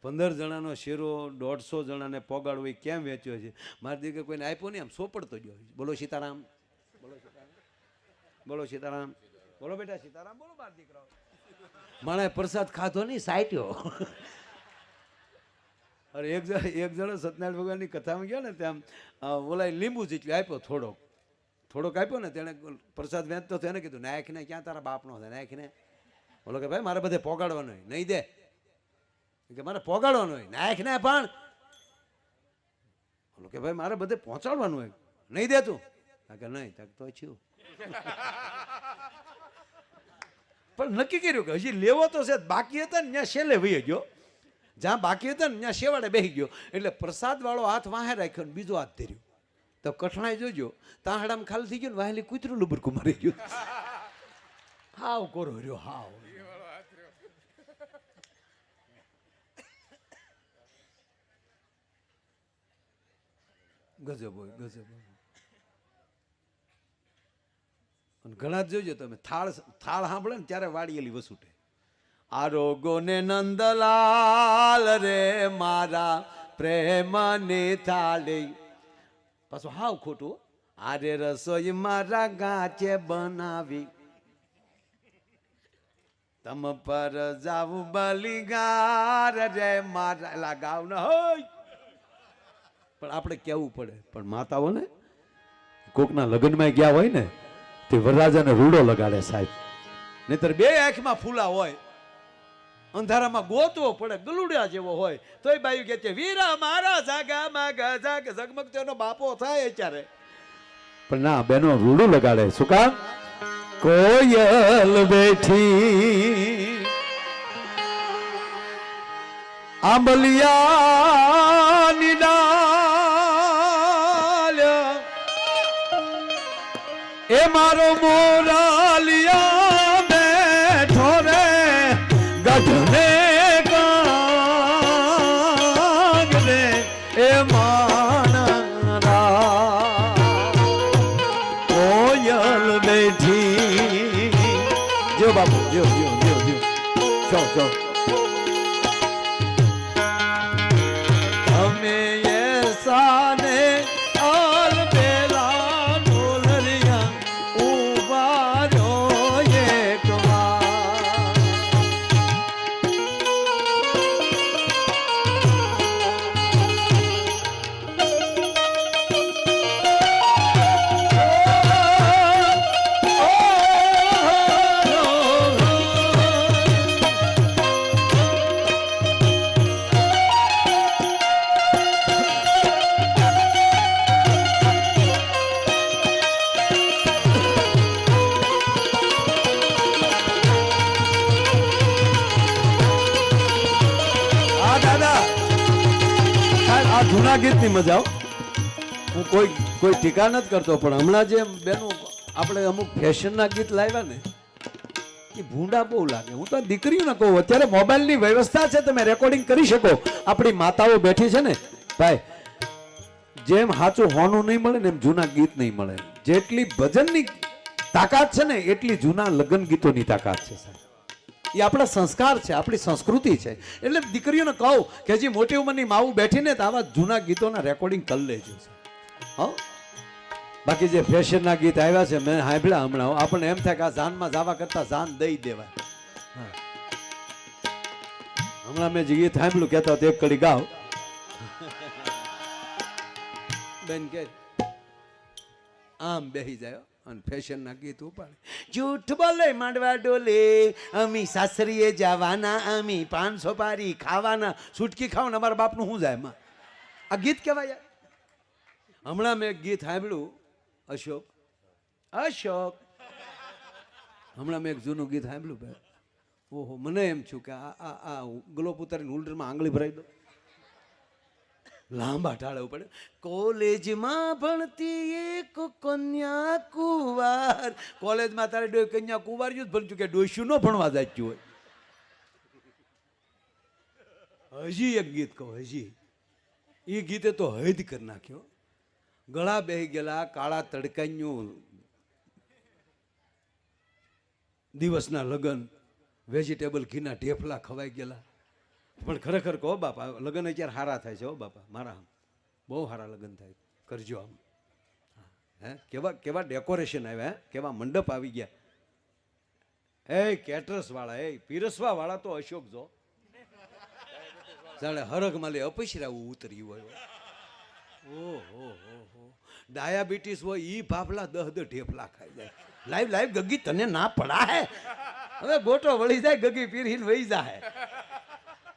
15 જણાનો શેરો 150 જણાને પોગાડવો એ કેમ વેચ્યો છે? મારી દીકરી કોઈને આપ્યો નહીં, આમ સોપડતો ગયો. બોલો સીતારામ, બોલો સીતારામ, બોલો સીતારામ, બોલો બેટા સીતારામ, બોલો મારા દીકરાઓ. માણે પ્રસાદ ખાધો નહીં, સાટ્યો. અરે એક જણો સત્યનારાયણ ભગવાનની કથામાં ગયો ને ત્યાં ઓલા લીંબુ જીચવી આપ્યો, થોડોક આપ્યો ને તેને પ્રસાદ વેચતો તો એને કીધું નાખીને ક્યાં તારા બાપનો છે, નાખીને. બોલો કે ભાઈ મારે બધે પોગાડવાનો હોય, નહીં દે કે મારે પોગાડવાનું હોય, નાખને પણ. બોલો કે ભાઈ મારે બધે પહોંચાડવાનું હોય, નહીં દે તું કે નહીં તો છું. પણ નક્કી કર્યું કે હજી લેવો તો છે, બાકી હતા ને ત્યાં છેલ્લે વહી ગયો, જ્યાં બાકી હતા ને ત્યાં શેવાડે બેસી ગયો. એટલે પ્રસાદ વાળો હાથ વાહે રાખ્યો ને બીજો હાથ ધર્યો તો કઠણાઈ જોજો, તાહડામાં ખાલી થઈ ગયું ને વાહેલી કૂતરું લુબરકું મારી ગયું. હાવ કોરો રહ્યો, હાવ. ગજબ હોય, ગજબ હોય. અને ઘણા જ જોજો તમે, થાળ સાંભળે ને ત્યારે વાળીએલી વસૂટે. આરોગો ને નંદલાલ રે મારા પ્રેમની થાળી. પાછું હાવ ખોટું, આરે રસોઈ મારા ગાચે બનાવી, તમ પર જાવું બલિગાર રે મારા. એલા ગાવ ન હોય પણ આપણે કેવું પડે. પણ માતાઓને કોકના લગ્નમાં ગયા હોય ને તે વરરાજાને રૂડો લગાડે સાહેબ, નહીતર બે આંખમાં ફૂલા હોય, અંધારામાં ગોતવો પડે, ગલુડિયા જેવો હોય તોય બાયું કે છે વીરા મારા જાગા માગા જાગ ઝગમગતો એનો બાપો થાય અત્યારે. પણ ના બેનો રૂડું લગાડે. શું કામ? કોયલ બેઠી આંબલિયાની ડાલ, એ મારો મોરાલિયા બેઠો રે ગઢને કાંગ રે એ માણરા. કોયલ બેઠી જો બાપુ જો જો જો જો જો જો તમે એસા ને આલ પેલા ઢોલરિયા ઉભા રહ્યો એક વાર. હા દાદા સાહેબ આ જૂના ગીતની મજા આવ હું કોઈ ટીકા નથી કરતો પણ હમણાં જે બેનું આપણે અમુક ફેશનના ગીત લાવ્યા ને એ ભૂંડા બહુ લાગે હું તો દીકરીઓને કહું અત્યારે મોબાઈલની વ્યવસ્થા છે તમે રેકોર્ડિંગ કરી શકો આપણી માતાઓ બેઠી છે ને ભાઈ જેમ સાચું હોનું નહીં મળે ને એમ જૂના ગીત નહીં મળે જેટલી ભજનની તાકાત છે ને એટલી જૂના લગ્ન ગીતોની તાકાત છે સાહેબ એ આપણા સંસ્કાર છે આપણી સંસ્કૃતિ છે એટલે દીકરીઓને કહું કે હજી મોટી ઉંમરની માવું બેઠીને તો આવા જૂના ગીતોના રેકોર્ડિંગ કરી લેજો હા બાકી જે ફેશનના ગીત આવ્યા છે મેં સાંભળ્યા હમણાં આપણને એમ થાય કે આ જાનમાં જવા કરતા જાન દઈ દેવાય હમણાં મેં જે ગીત સાંભળ્યું કહેતા એક કડી ગાવ બેન કે આમ બેહી જાય અને ફેશનના ગીત ઉપાડે જૂઠ બોલે માંડવા ડોલે અમી સાસરીએ જવાના અમી 500 પારી ખાવાના છૂટકી ખાવાના અમારા બાપનું શું જાય એમાં આ ગીત કહેવાય હમણાં મેં ગીત સાંભળ્યું અશોક હમણાં મેં એક જૂનું ગીત સાંભળ્યું ભાઈ ઓહો મને એમ છું કે આ ગ્લોપ ઉતારીને હોલ્ડરમાં આંગળી ભરાઈ દો લાંબા ટાળવું પડે કોલેજમાં ભણતી એક કન્યા કુંવાર કોલેજમાં તારે કન્યા કુંવાર જ ભણતું કે ડોસ્યું ન ભણવા જાચ્યું હોય હજી એક ગીત કહો હજી એ ગીતે તો હદ કરી નાખ્યો ગળા બેહી ગયેલા કાળા તડકાઈનું દિવસના લગન વેજીટેબલ ઘીના ઢેફલા ખવાઈ ગયેલા પણ ખરેખર કહો બાપા લગ્ન અત્યારે સારા થાય છે હો બાપા મારા બહુ સારા લગ્ન થાય કરજો આમ હે કેવા ડેકોરેશન આવ્યા કેવા મંડપ આવી ગયા એ કેટરસ વાળા એ પીરસવા વાળા તો અશોક જો જાણે હરખ માલી અપસરાવું ઉતર્યું હોય ઓહો ડાયાબિટીસ હોય ઈ ભાફલા 10 ઢેફલા ખાઈ જાય લાઈવ ગગી તને ના પડા હે હવે ગોટો વળી જાય ગગી પીરીને વહી જાય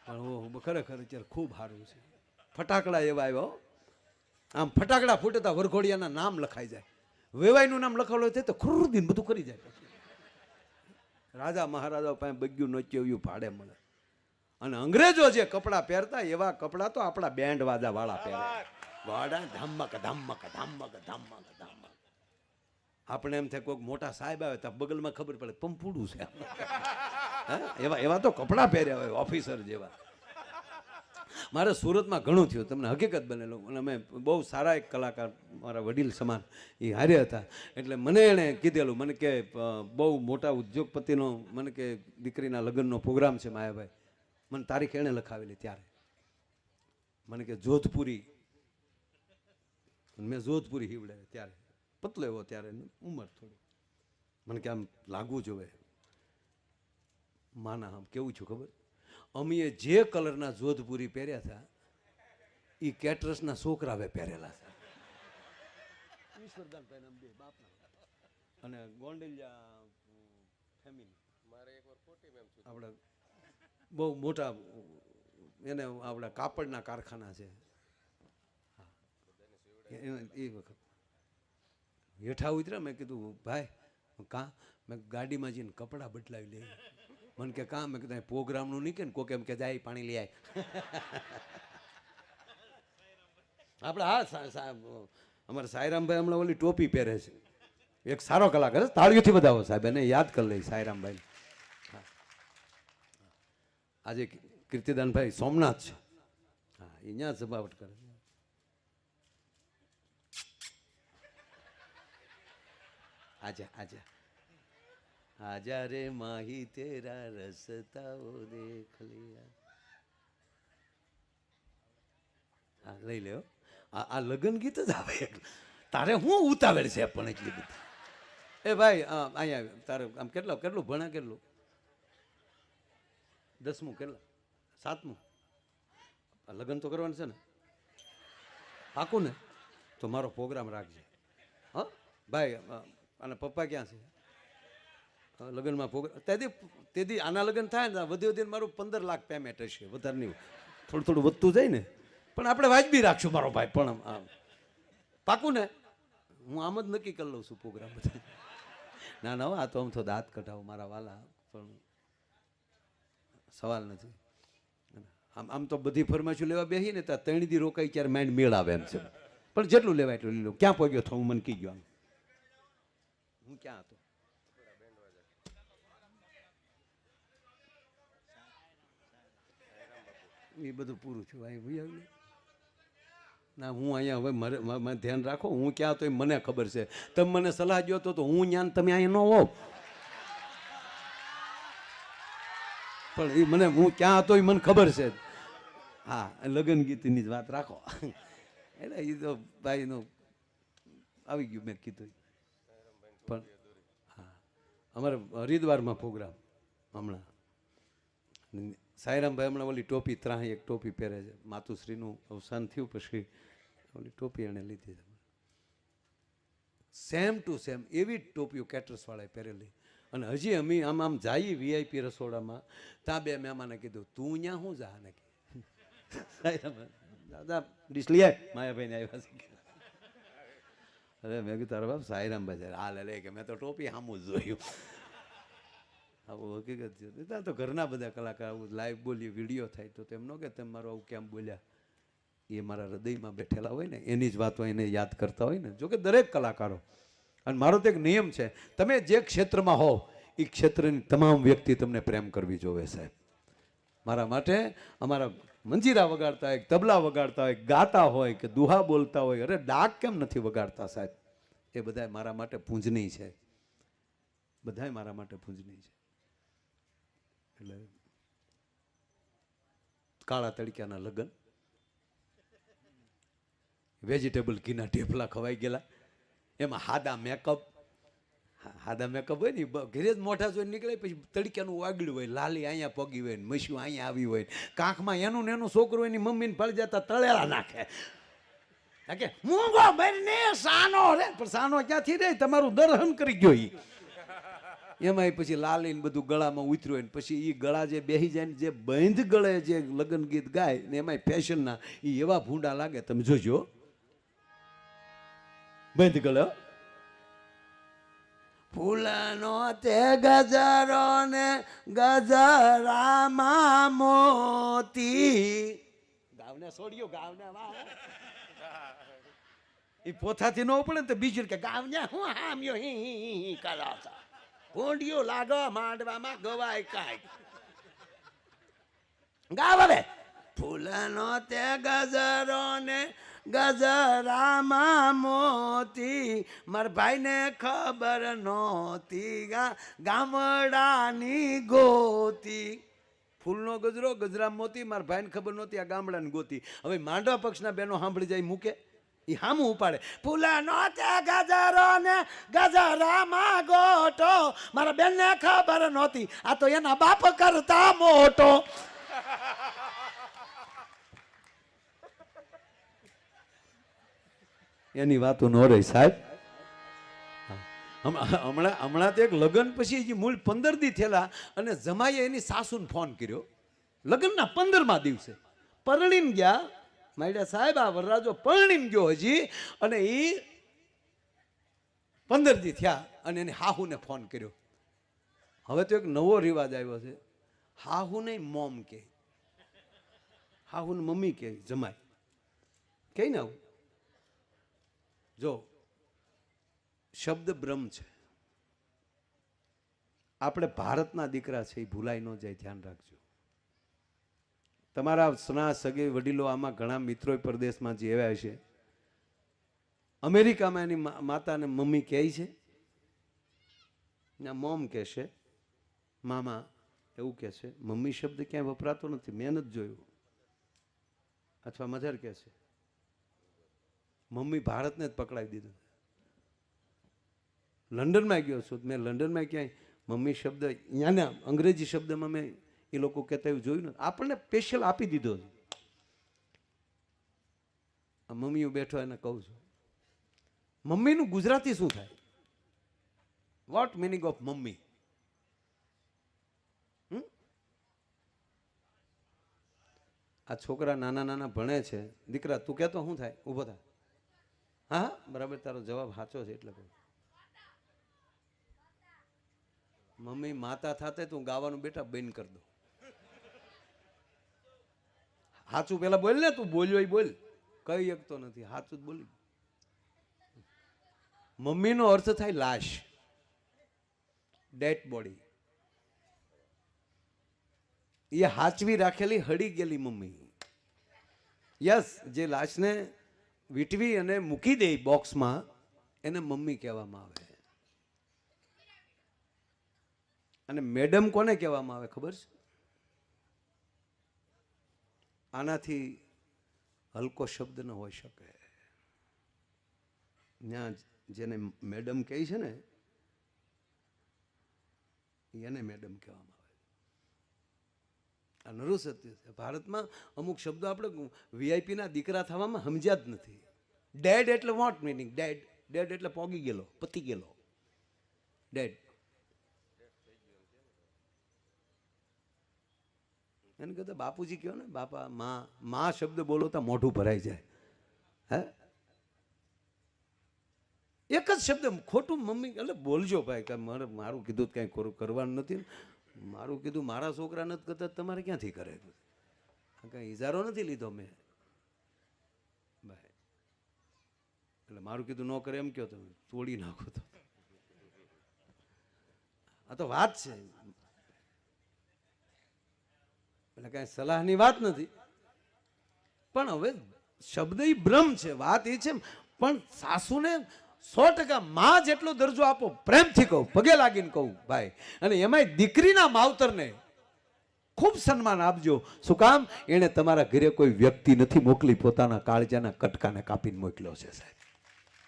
પણ ઓહો ખરેખર અત્યારે ખૂબ સારું છે ફટાકડા એવા આવ્યો આમ ફટાકડા ફૂટતા વરઘોડિયાના નામ લખાઈ જાય વેવાઈનું નામ લખાવેલું હોય તો ખુરદીન બધું કરી જાય રાજા મહારાજા પાસે બગ્યું નોચ્યું એવું ભાડે મળે અને અંગ્રેજો જે કપડાં પહેરતા એવા કપડાં તો આપણા બેન્ડ વાજા વાળા પહેરે વાડા ધમક ધમક ધમક ધમક ધમક આપણે એમ થાય કોઈક મોટા સાહેબ આવે તો બગલમાં ખબર પડે પંપુડું છે એવા તો કપડાં પહેર્યા હોય ઓફિસર જેવા મારે સુરતમાં ઘણું થયું તમને હકીકત બનેલો અને અમે બહુ સારા એક કલાકાર મારા વડીલ સમાન એ હારે હતા એટલે મને એણે કીધેલું મને કે બહુ મોટા ઉદ્યોગપતિનો મને કે દીકરીના લગ્નનો પ્રોગ્રામ છે માયાભાઈ મને તારીખ એણે લખાવેલી ત્યારે મને કે જોધપુરી મેં જોધપુરી હીવડે ત્યારે પતલો એવો ત્યારે ઉંમર થોડી મને કે આમ લાગવું જોવે માના આમ કેવું છું ખબર અમીએ જે કલરના જોધપુરી પહેર્યા હતા એ કેટરસના છોકરાવે પહેરેલા હતા અને ગોંડલિયા ફેમિલી આપણે બહુ મોટા એને આપણા કાપડના કારખાના છે એ વખત હેઠા ઉતર્યા મેં કીધું ભાઈ કાં મેં ગાડીમાં જઈને કપડાં બદલાવી લઈ મને કે કાં મેં કીધું પ્રોગ્રામનું નહીં કે કોક એમ કે જાય પાણી લઈ આય આપણે અમારા સાયરામભાઈ હમણાં ઓલી ટોપી પહેરે છે એક સારો કલાકાર તાળીઓથી બધાવો સાહેબ એને યાદ કરી લઈ સાયરામભાઈ આજે કીર્તિદાનભાઈ સોમનાથ છે હા અહીંયા સભાવટ કરે આજા આજા આજા રે માહી તેરા રસતાઓ દેખ લિયા હા લઈ લ્યો આ લગ્ન ગીત જ આવે તારે હું ઉતાવળ છે પણ એટલી બધી એ ભાઈ અહીંયા તારે આમ કેટલું ભણે કેટલું 10મું કેટલા 7મું લગ્ન તો કરવાનું છે ને પાકું ને તો મારો પ્રોગ્રામ રાખજે હા ભાઈ અને પપ્પા ક્યાં છે લગ્નમાં પ્રોગ્રામ તેથી આના લગ્ન થાય ને વધીને મારું 15 લાખ પેમેન્ટ હશે વધારે નહીં થોડું વધતું જાય ને પણ આપણે વાજબી રાખશું મારો ભાઈ પણ પાકું ને હું આમ જ નક્કી કરી લઉં છું પ્રોગ્રામ બધા ના આ તો આમ તો દાંત કઢાવું મારા વાલા પણ સવાલ નથી આમ તો બધી ફરમાઈશું લેવા બેસી ને ત્યાં 3 દી રોકાઈ ત્યારે માઇન્ડ મેળ આવે એમ છે, પણ જેટલું લેવાય એટલું લઈ લો. ક્યાં પહોંચ્યો તો હું મને કહી ગયો, આમ હું ક્યાં હતો? એ બધું પૂરું થયું. અહીં ભાઈ આવી ના, હું અહીંયા હવે મારે ધ્યાન રાખો, હું ક્યાં હતો એ મને ખબર છે. તમે મને સલાહ દો તો હું જ્ઞાન તમે અહીંયા ન હોવ, પણ એ મને હું ક્યાં હતો એ મને ખબર છે. હા, લગ્ન ગીતની જ વાત રાખો એટલે એ તો ભાઈનું આવી ગયું, મેં કીધું. પણ હા, અમારે હરિદ્વારમાં પ્રોગ્રામ હમણાં, સાયરામભાઈ હમણાં ઓલી ટોપી ત્રાહી એક ટોપી પહેરે છે, માતુશ્રીનું અવસાન થયું પછી ઓલી ટોપી એણે લીધી છે, સેમ ટુ સેમ એવી જ ટોપીઓ કેટર્સવાળાએ પહેરેલી. અને હજી અમે આમ જઈએ વીઆઈપી રસોડામાં, ત્યાં બે મહેમાને કીધું તું ત્યાં શું જા ને દાદા ડીશ લઈ આય, માયાભાઈને આવ્યા છે. અરે મેં કીધું તારા બાપ સાયરામભાઈ છે, હા લે કે મેં તો ટોપી સામું જ જોયું. આવું હકીકત છે. ત્યાં તો ઘરના બધા કલાકાર આવું લાઈવ બોલીએ, વિડીયો થાય તો તેમનો કે તેમ મારો આવું કેમ બોલ્યા, એ મારા હૃદયમાં બેઠેલા હોય ને એની જ વાતો એને યાદ કરતા હોય ને. જોકે દરેક કલાકારો, અને મારો તો એક નિયમ છે, તમે જે ક્ષેત્રમાં હોવ એ ક્ષેત્રની તમામ વ્યક્તિ તમને પ્રેમ કરવી જોવે સાહેબ. મારા માટે અમારા મંજીરા વગાડતા હોય, તબલા વગાડતા હોય, ગાતા હોય કે દુહા બોલતા હોય, અરે ડાક કેમ નથી વગાડતા સાહેબ, એ બધા મારા માટે પૂજનીય છે, બધા મારા માટે પૂજનીય છે. એટલે કાળા તડક્યાના લગ્ન, વેજીટેબલ ઘીના ઢેફલા ખવાઈ ગયેલા, એમાં હાદા મેકઅપ હોય ને ઘરે જ મોઢા જોઈને નીકળે, પછી તડક્યાનું વાગડ્યું હોય, લાલી અહીંયા પગી હોય ને મસ્યું અહીંયા આવી હોય, કાંખમાં એનું ને એનું છોકરું એની મમ્મીને ફળી જતા તળેલા નાખે કે મૂંગો બને સાનો રે, પણ સાનો ક્યાંથી રે, તમારું દર્શન કરી ગયો ઈ. એમાં પછી લાલીને બધું ગળામાં ઉતર્યું હોય ને પછી એ ગળા જે બેસી જાય ને જે બંધ ગળે જે લગ્ન ગીત ગાય ને એમાં ફેશનના એ એવા ભૂંડા લાગે, તમે જોજો બંધ ગળે. ફૂલનો તે ગજરો ને ગજરામાં મોતી, ગાવને છોડ્યો ગાવને એ પોથાથી ન પડે ને તો બીજું કે ગાવને હું હામ્યો હી કરાવતા ભૂંડિયો લાગો માંડવામાં ગવાય કાંઈ ગાવ હવે. ફૂલનો તે ગજરો ને ગજરામાં મોતી, માર ભાઈને ખબર નહોતી ગામડાની ગોતી. ફૂલનો ગજરો ગજરા મોતી, માર ભાઈને ખબર નહોતી આ ગામડાની ગોતી. હવે માંડવા પક્ષના બહેનો સાંભળી જાય મૂકે એ હામું ઉપાડે, ફૂલનો તે ગજરો ને ગજરામાં ગોટો, મારા બેનને ખબર નહોતી આ તો એના બાપ કરતા મોટો. એની વાતો ન રહી સાહેબ. હમણાં તો એક લગ્ન પછી મૂળ 15 દી થયેલા અને જમાઈએ એની સાસુને ફોન કર્યો લગ્નના 15મા દિવસે, પરણીને ગયા માયડા સાહેબ, આ વરરાજો પરણીને ગયો હજી, અને એ 15 દી થયા અને એની હાહુને ફોન કર્યો. હવે તો એક નવો રિવાજ આવ્યો છે, હાહુ નહીં મોમ કે, હાહુ ને મમ્મી કે જમાય કે ને. આવું જો શબ્દ બ્રહ્મ છે, આપણે ભારતના દીકરા છે એ ભૂલાઈ ન જાય, ધ્યાન રાખજો. તમારા સ્ના સગે વડીલો આમાં ઘણા મિત્રો પરદેશમાં જે આવ્યા છે, અમેરિકામાં એની માતાને મમ્મી કહે છે ના મોમ કહેશે, મામા એવું કહે છે, મમ્મી શબ્દ ક્યાંય વપરાતો નથી, મેં નથી જોયું. અથવા મધર કહે છે, મમ્મી ભારતને જ પકડાવી દીધું. લંડનમાં ગયો છું, મેં લંડનમાં ક્યાંય મમ્મી શબ્દ અહીંયાના અંગ્રેજી શબ્દમાં મેં એ લોકો કહેતા એવું જોયું નથી, આપણને સ્પેશિયલ આપી દીધો. આ મમ્મીઓ બેઠો એને કહું છું, મમ્મીનું ગુજરાતી શું થાય? What meaning of mummy? આ છોકરા નાના નાના ભણે છે, દીકરા તું કહેતો શું થાય? ઊભો થાય. હા બરાબર, તારો જવાબ સાચો છે એટલે કહું. મમ્મી માતા થાતે તું ગાવાનું બેટા બંધ કરી દો. સાચું પેલા બોલ ને, તું બોલ્યો એ બોલ. કઈ શકતો નથી, સાચું જ બોલી. મમ્મીનો અર્થ થાય લાશ, ડેડ બોડી. એ હાચવી રાખેલી હળી ગયેલી મમ્મી. યસ, જે લાશને વીટવી અને મૂકી દે બોક્સમાં એને મમ્મી કહેવામાં આવે. અને મેડમ કોને કહેવામાં આવે ખબર છે? આનાથી હલકો શબ્દ ન હોઈ શકે. ત્યાં જેને મેડમ કહે છે ને એને મેડમ કહેવામાં આવે. આ નરું સત્ય છે. ભારતમાં અમુક શબ્દો આપણે વીઆઈપીના દીકરા થવામાં સમજ્યા જ નથી. ડેડ એટલે વોટ મીનિંગ? ડેડ, ડેડ એટલે પોગી ગયેલો, પતી ગયેલો. ડેડ એને કહેતા બાપુજી કહો ને, બાપા, માં શબ્દ બોલો તો મોઢું ભરાઈ જાય. હે, એક જ શબ્દ ખોટું મમ્મી એટલે બોલજો ભાઈ, કે મારું કીધું કંઈ કરવાનું નથી. મારું કીધું મારા છોકરા નથી કરતા, તમારે ક્યાંથી કરે? કંઈ ઇજારો નથી લીધો મેં ભાઈ. એટલે મારું કીધું ન કરે એમ કહો તમે, તોડી નાખો તો. આ તો વાત છે, એટલે કાંઈ સલાહની વાત નથી. પણ હવે શબ્દ એ બ્રહ્મ છે, વાત એ છે. પણ સાસુને 100% માં જેટલો દરજ્જો આપો. પ્રેમથી કહું, પગે લાગીને કહું ભાઈ. અને એમાંય દીકરીના માવતરને ખૂબ સન્માન આપજો. શું કામ? એણે તમારા ઘરે કોઈ વ્યક્તિ નથી મોકલી, પોતાના કાળજાના કટકાને કાપીને મોકલ્યો છે સાહેબ.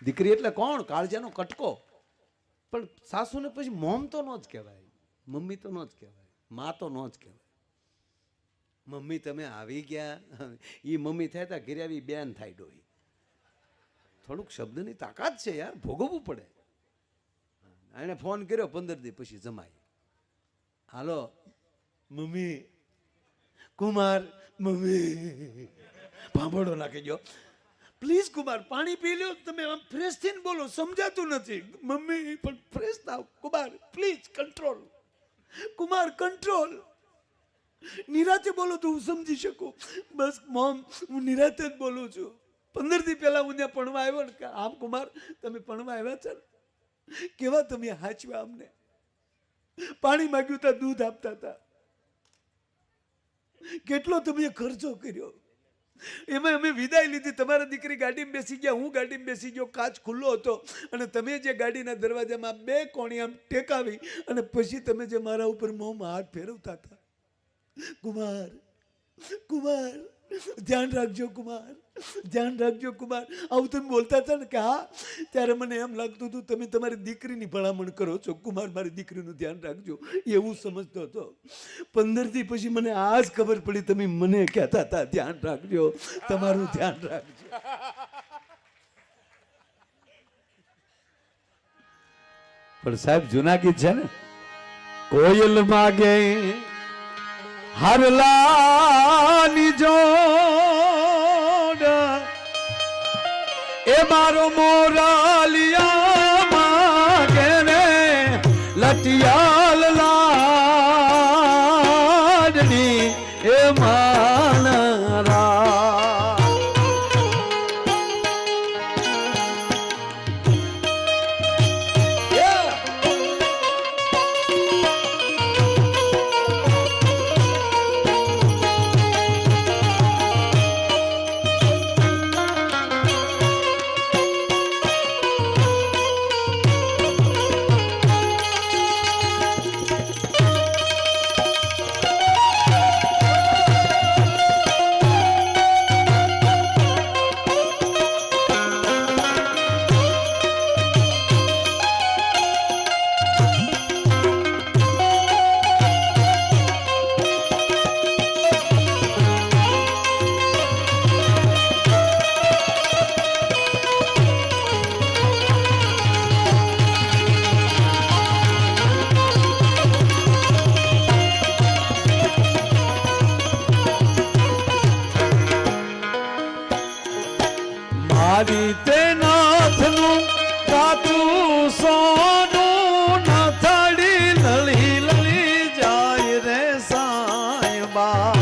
દીકરી એટલે કોણ? કાળજાનો કટકો. પણ સાસુને પછી મોમ તો ન જ કહેવાય, મમ્મી તો ન જ કહેવાય, માં તો ન જ કહેવાય. મમ્મી તમે આવી ગયા, એ મમ્મી થાય તા ઘરે આવી બેન થાય ડોહી. થોડુંક શબ્દની તાકાત છે યાર, ભોગવવું પડે. એને ફોન કર્યો 15 દી પછી જમાઈ, હાલો મમ્મી, કુમાર મમ્મી ભાંભળો નાખી ગયો, પ્લીઝ કુમાર પાણી પી લ્યો. તમે આમ ફ્રેશ થઈને બોલો, સમજાતું નથી. મમ્મી પણ ફ્રેશ થાવ. Kumar please control, Kumar control. નિરાતે બોલો તો હું સમજી શકું. બસ મોમ, હું નિરાતે જ બોલું છું. 15 દી પહેલા હું ત્યાં ભણવા આવ્યો ને, આમ કુમાર તમે ભણવા આવ્યા છે ને, કેવા તમે હાચવા અમને. પાણી માંગ્યું તા દૂધ આપતા હતા, કેટલો તમે ખર્ચો કર્યો. એમાં અમે વિદાય લીધી. તમારા દીકરી ગાડીમાં બેસી ગયા, હું ગાડીમાં બેસી ગયો, કાચ ખુલ્લો હતો. અને તમે જે ગાડીના દરવાજામાં 2 કોણી આમ ટેકાવી અને પછી તમે જે મારા ઉપર મોંમાં હાથ ફેરવતા હતા. કુમાર, કુમાર ધ્યાન રાખજો, કુમાર ધ્યાન રાખજો. કુમાર આવું તમે બોલતા હતા ને કે હા, ત્યારે મને એમ લાગતું હતું તમે તમારી દીકરીની ભલામણ કરો છો. કુમાર મારી દીકરીનું ધ્યાન રાખજો એવું સમજતો હતો. 15 દી પછી મને આ જ ખબર પડી તમે મને કહેતા હતા ધ્યાન રાખજો, તમારું ધ્યાન રાખજો. પણ સાહેબ જૂના ગીત છે ને, કોયલ માગે હરલાની જોડ, એ મારો મોરાલિયા માગે ને લટિયાલ લાડની એ માનરા. મારી તે નાથનું કાતું સોનું નથડી લળી લળી જાય રે સાયબા.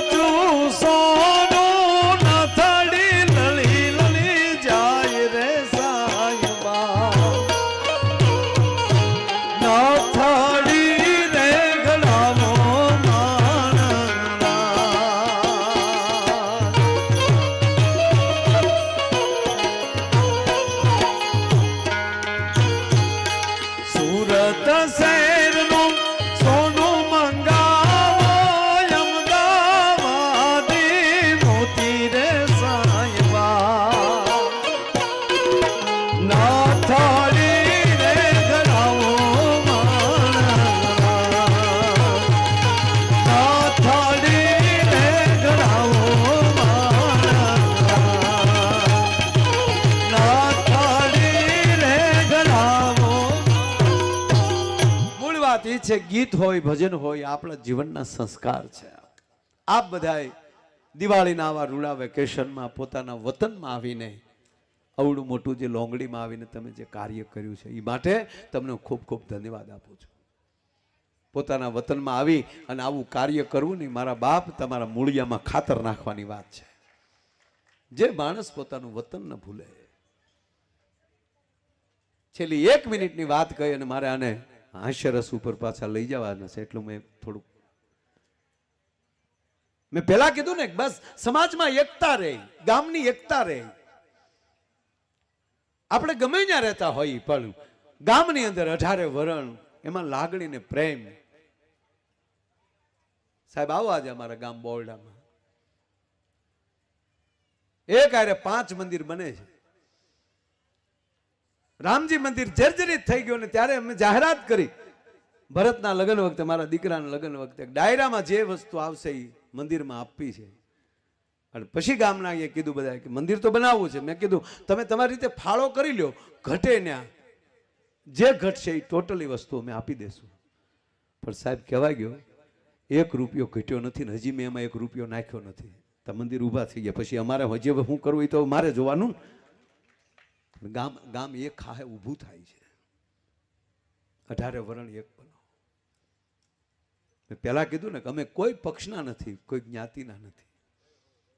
કાચું સોનું નથડી લળી લળી જાય રે સાયબા નથડી રે ઘડાવો સુરત શહેરનું સોનું મંગાવો અમદાવાદી મોતી રે સાયબા નાથાડી રે ઘડાવો નાથાડી રે ઘડાવો નાથાડી રે ઘડાવો વાત એ છે ગીત હોય ભજન હોય આપણા જીવનના સંસ્કાર છે. આપ બધાએ દિવાળીના આવા રૂડા વેકેશનમાં પોતાના વતનમાં આવીને અવડું મોટું જે લોંગડીમાં આવીને તમે જે કાર્ય કર્યું છે એ માટે તમને ખૂબ ખૂબ ધન્યવાદ આપું છું. પોતાના વતનમાં આવી અને આવું કાર્ય કરવું નહીં મારા બાપ તમારા મૂળિયામાં ખાતર નાખવાની વાત છે. જે માણસ પોતાનું વતન ન ભૂલે. છેલ્લી 1 મિનિટની વાત કહી અને મારે આને હાસ્યરસ ઉપર પાછા લઈ જવાના છે એટલું મેં થોડુંક મેં પહેલા કીધું ને બસ સમાજમાં એકતા રહે ગામની એકતા રહે. આપણે ગમે ત્યાં રહેતા હોય પણ ગામની અંદર 18 વરણ એમાં લાગણી ને પ્રેમ. સાહેબ આવો આજે અમારા ગામ બોરડામાં એક આરે 5 મંદિર બને છે. રામજી મંદિર જર્જરિત થઈ ગયો ને ત્યારે અમે જાહેરાત કરી ભરતના લગ્ન વખતે મારા દીકરાના લગ્ન વખતે ડાયરામાં જે વસ્તુ આવશે એ મંદિરમાં આપવી છે. અને પછી ગામના એ કીધું બધા કે મંદિર તો બનાવવું છે. મેં કીધું તમે તમારી રીતે ફાળો કરી લ્યો ઘટે ત્યાં જે ઘટશે એ ટોટલી વસ્તુ અમે આપી દેશું. પણ સાહેબ કહેવાય ગયો 1 રૂપિયો ઘટ્યો નથી ને હજી મેં એમાં 1 રૂપિયો નાખ્યો નથી. તો મંદિર ઊભા થઈ ગયા પછી અમારે હજી શું કરવું એ તો મારે જોવાનું. ગામ એક ખાહે ઊભું થાય છે. 18 વરણ એક બનો. મેં પહેલા કીધું ને કે અમે કોઈ પક્ષના નથી કોઈ જ્ઞાતિના નથી.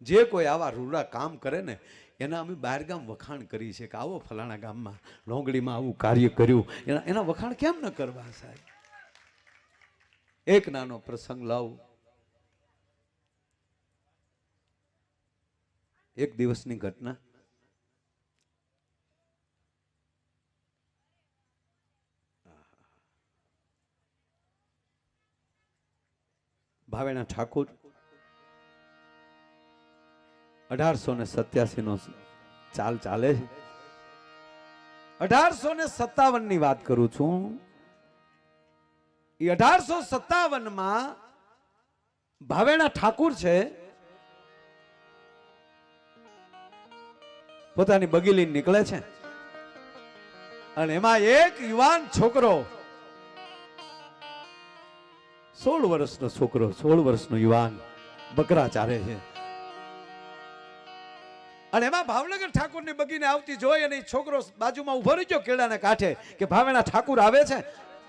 જે કોઈ આવા રૂડા કામ કરે ને એના અમે બહાર ગામ વખાણ કરી છે કે આવો ફલાણા ગામમાં લોંગડીમાં આવું કાર્ય કર્યું એના વખાણ કેમ ન કરવા સાહેબ. એક નાનો પ્રસંગ લાવું. એક દિવસની ઘટના. ભાવેણા ઠાકુર 1887 નો ચાલ ચાલે છે. 1857 ની વાત કરું છું. એ 1857 માં ભાવેણા ઠાકુર છે પોતાની બગી લઈને નીકળે છે અને એમાં એક યુવાન છોકરો 16 વર્ષનો છોકરો 16 વર્ષનો યુવાન બકરા ચારે છે અને એમાં ભાવનગર ઠાકોરની બગીને આવતી જોઈ અને છોકરો બાજુમાં ઉભો રહી ગયો કેળાના કાંઠે કે ભાવેણા ઠાકુર આવે છે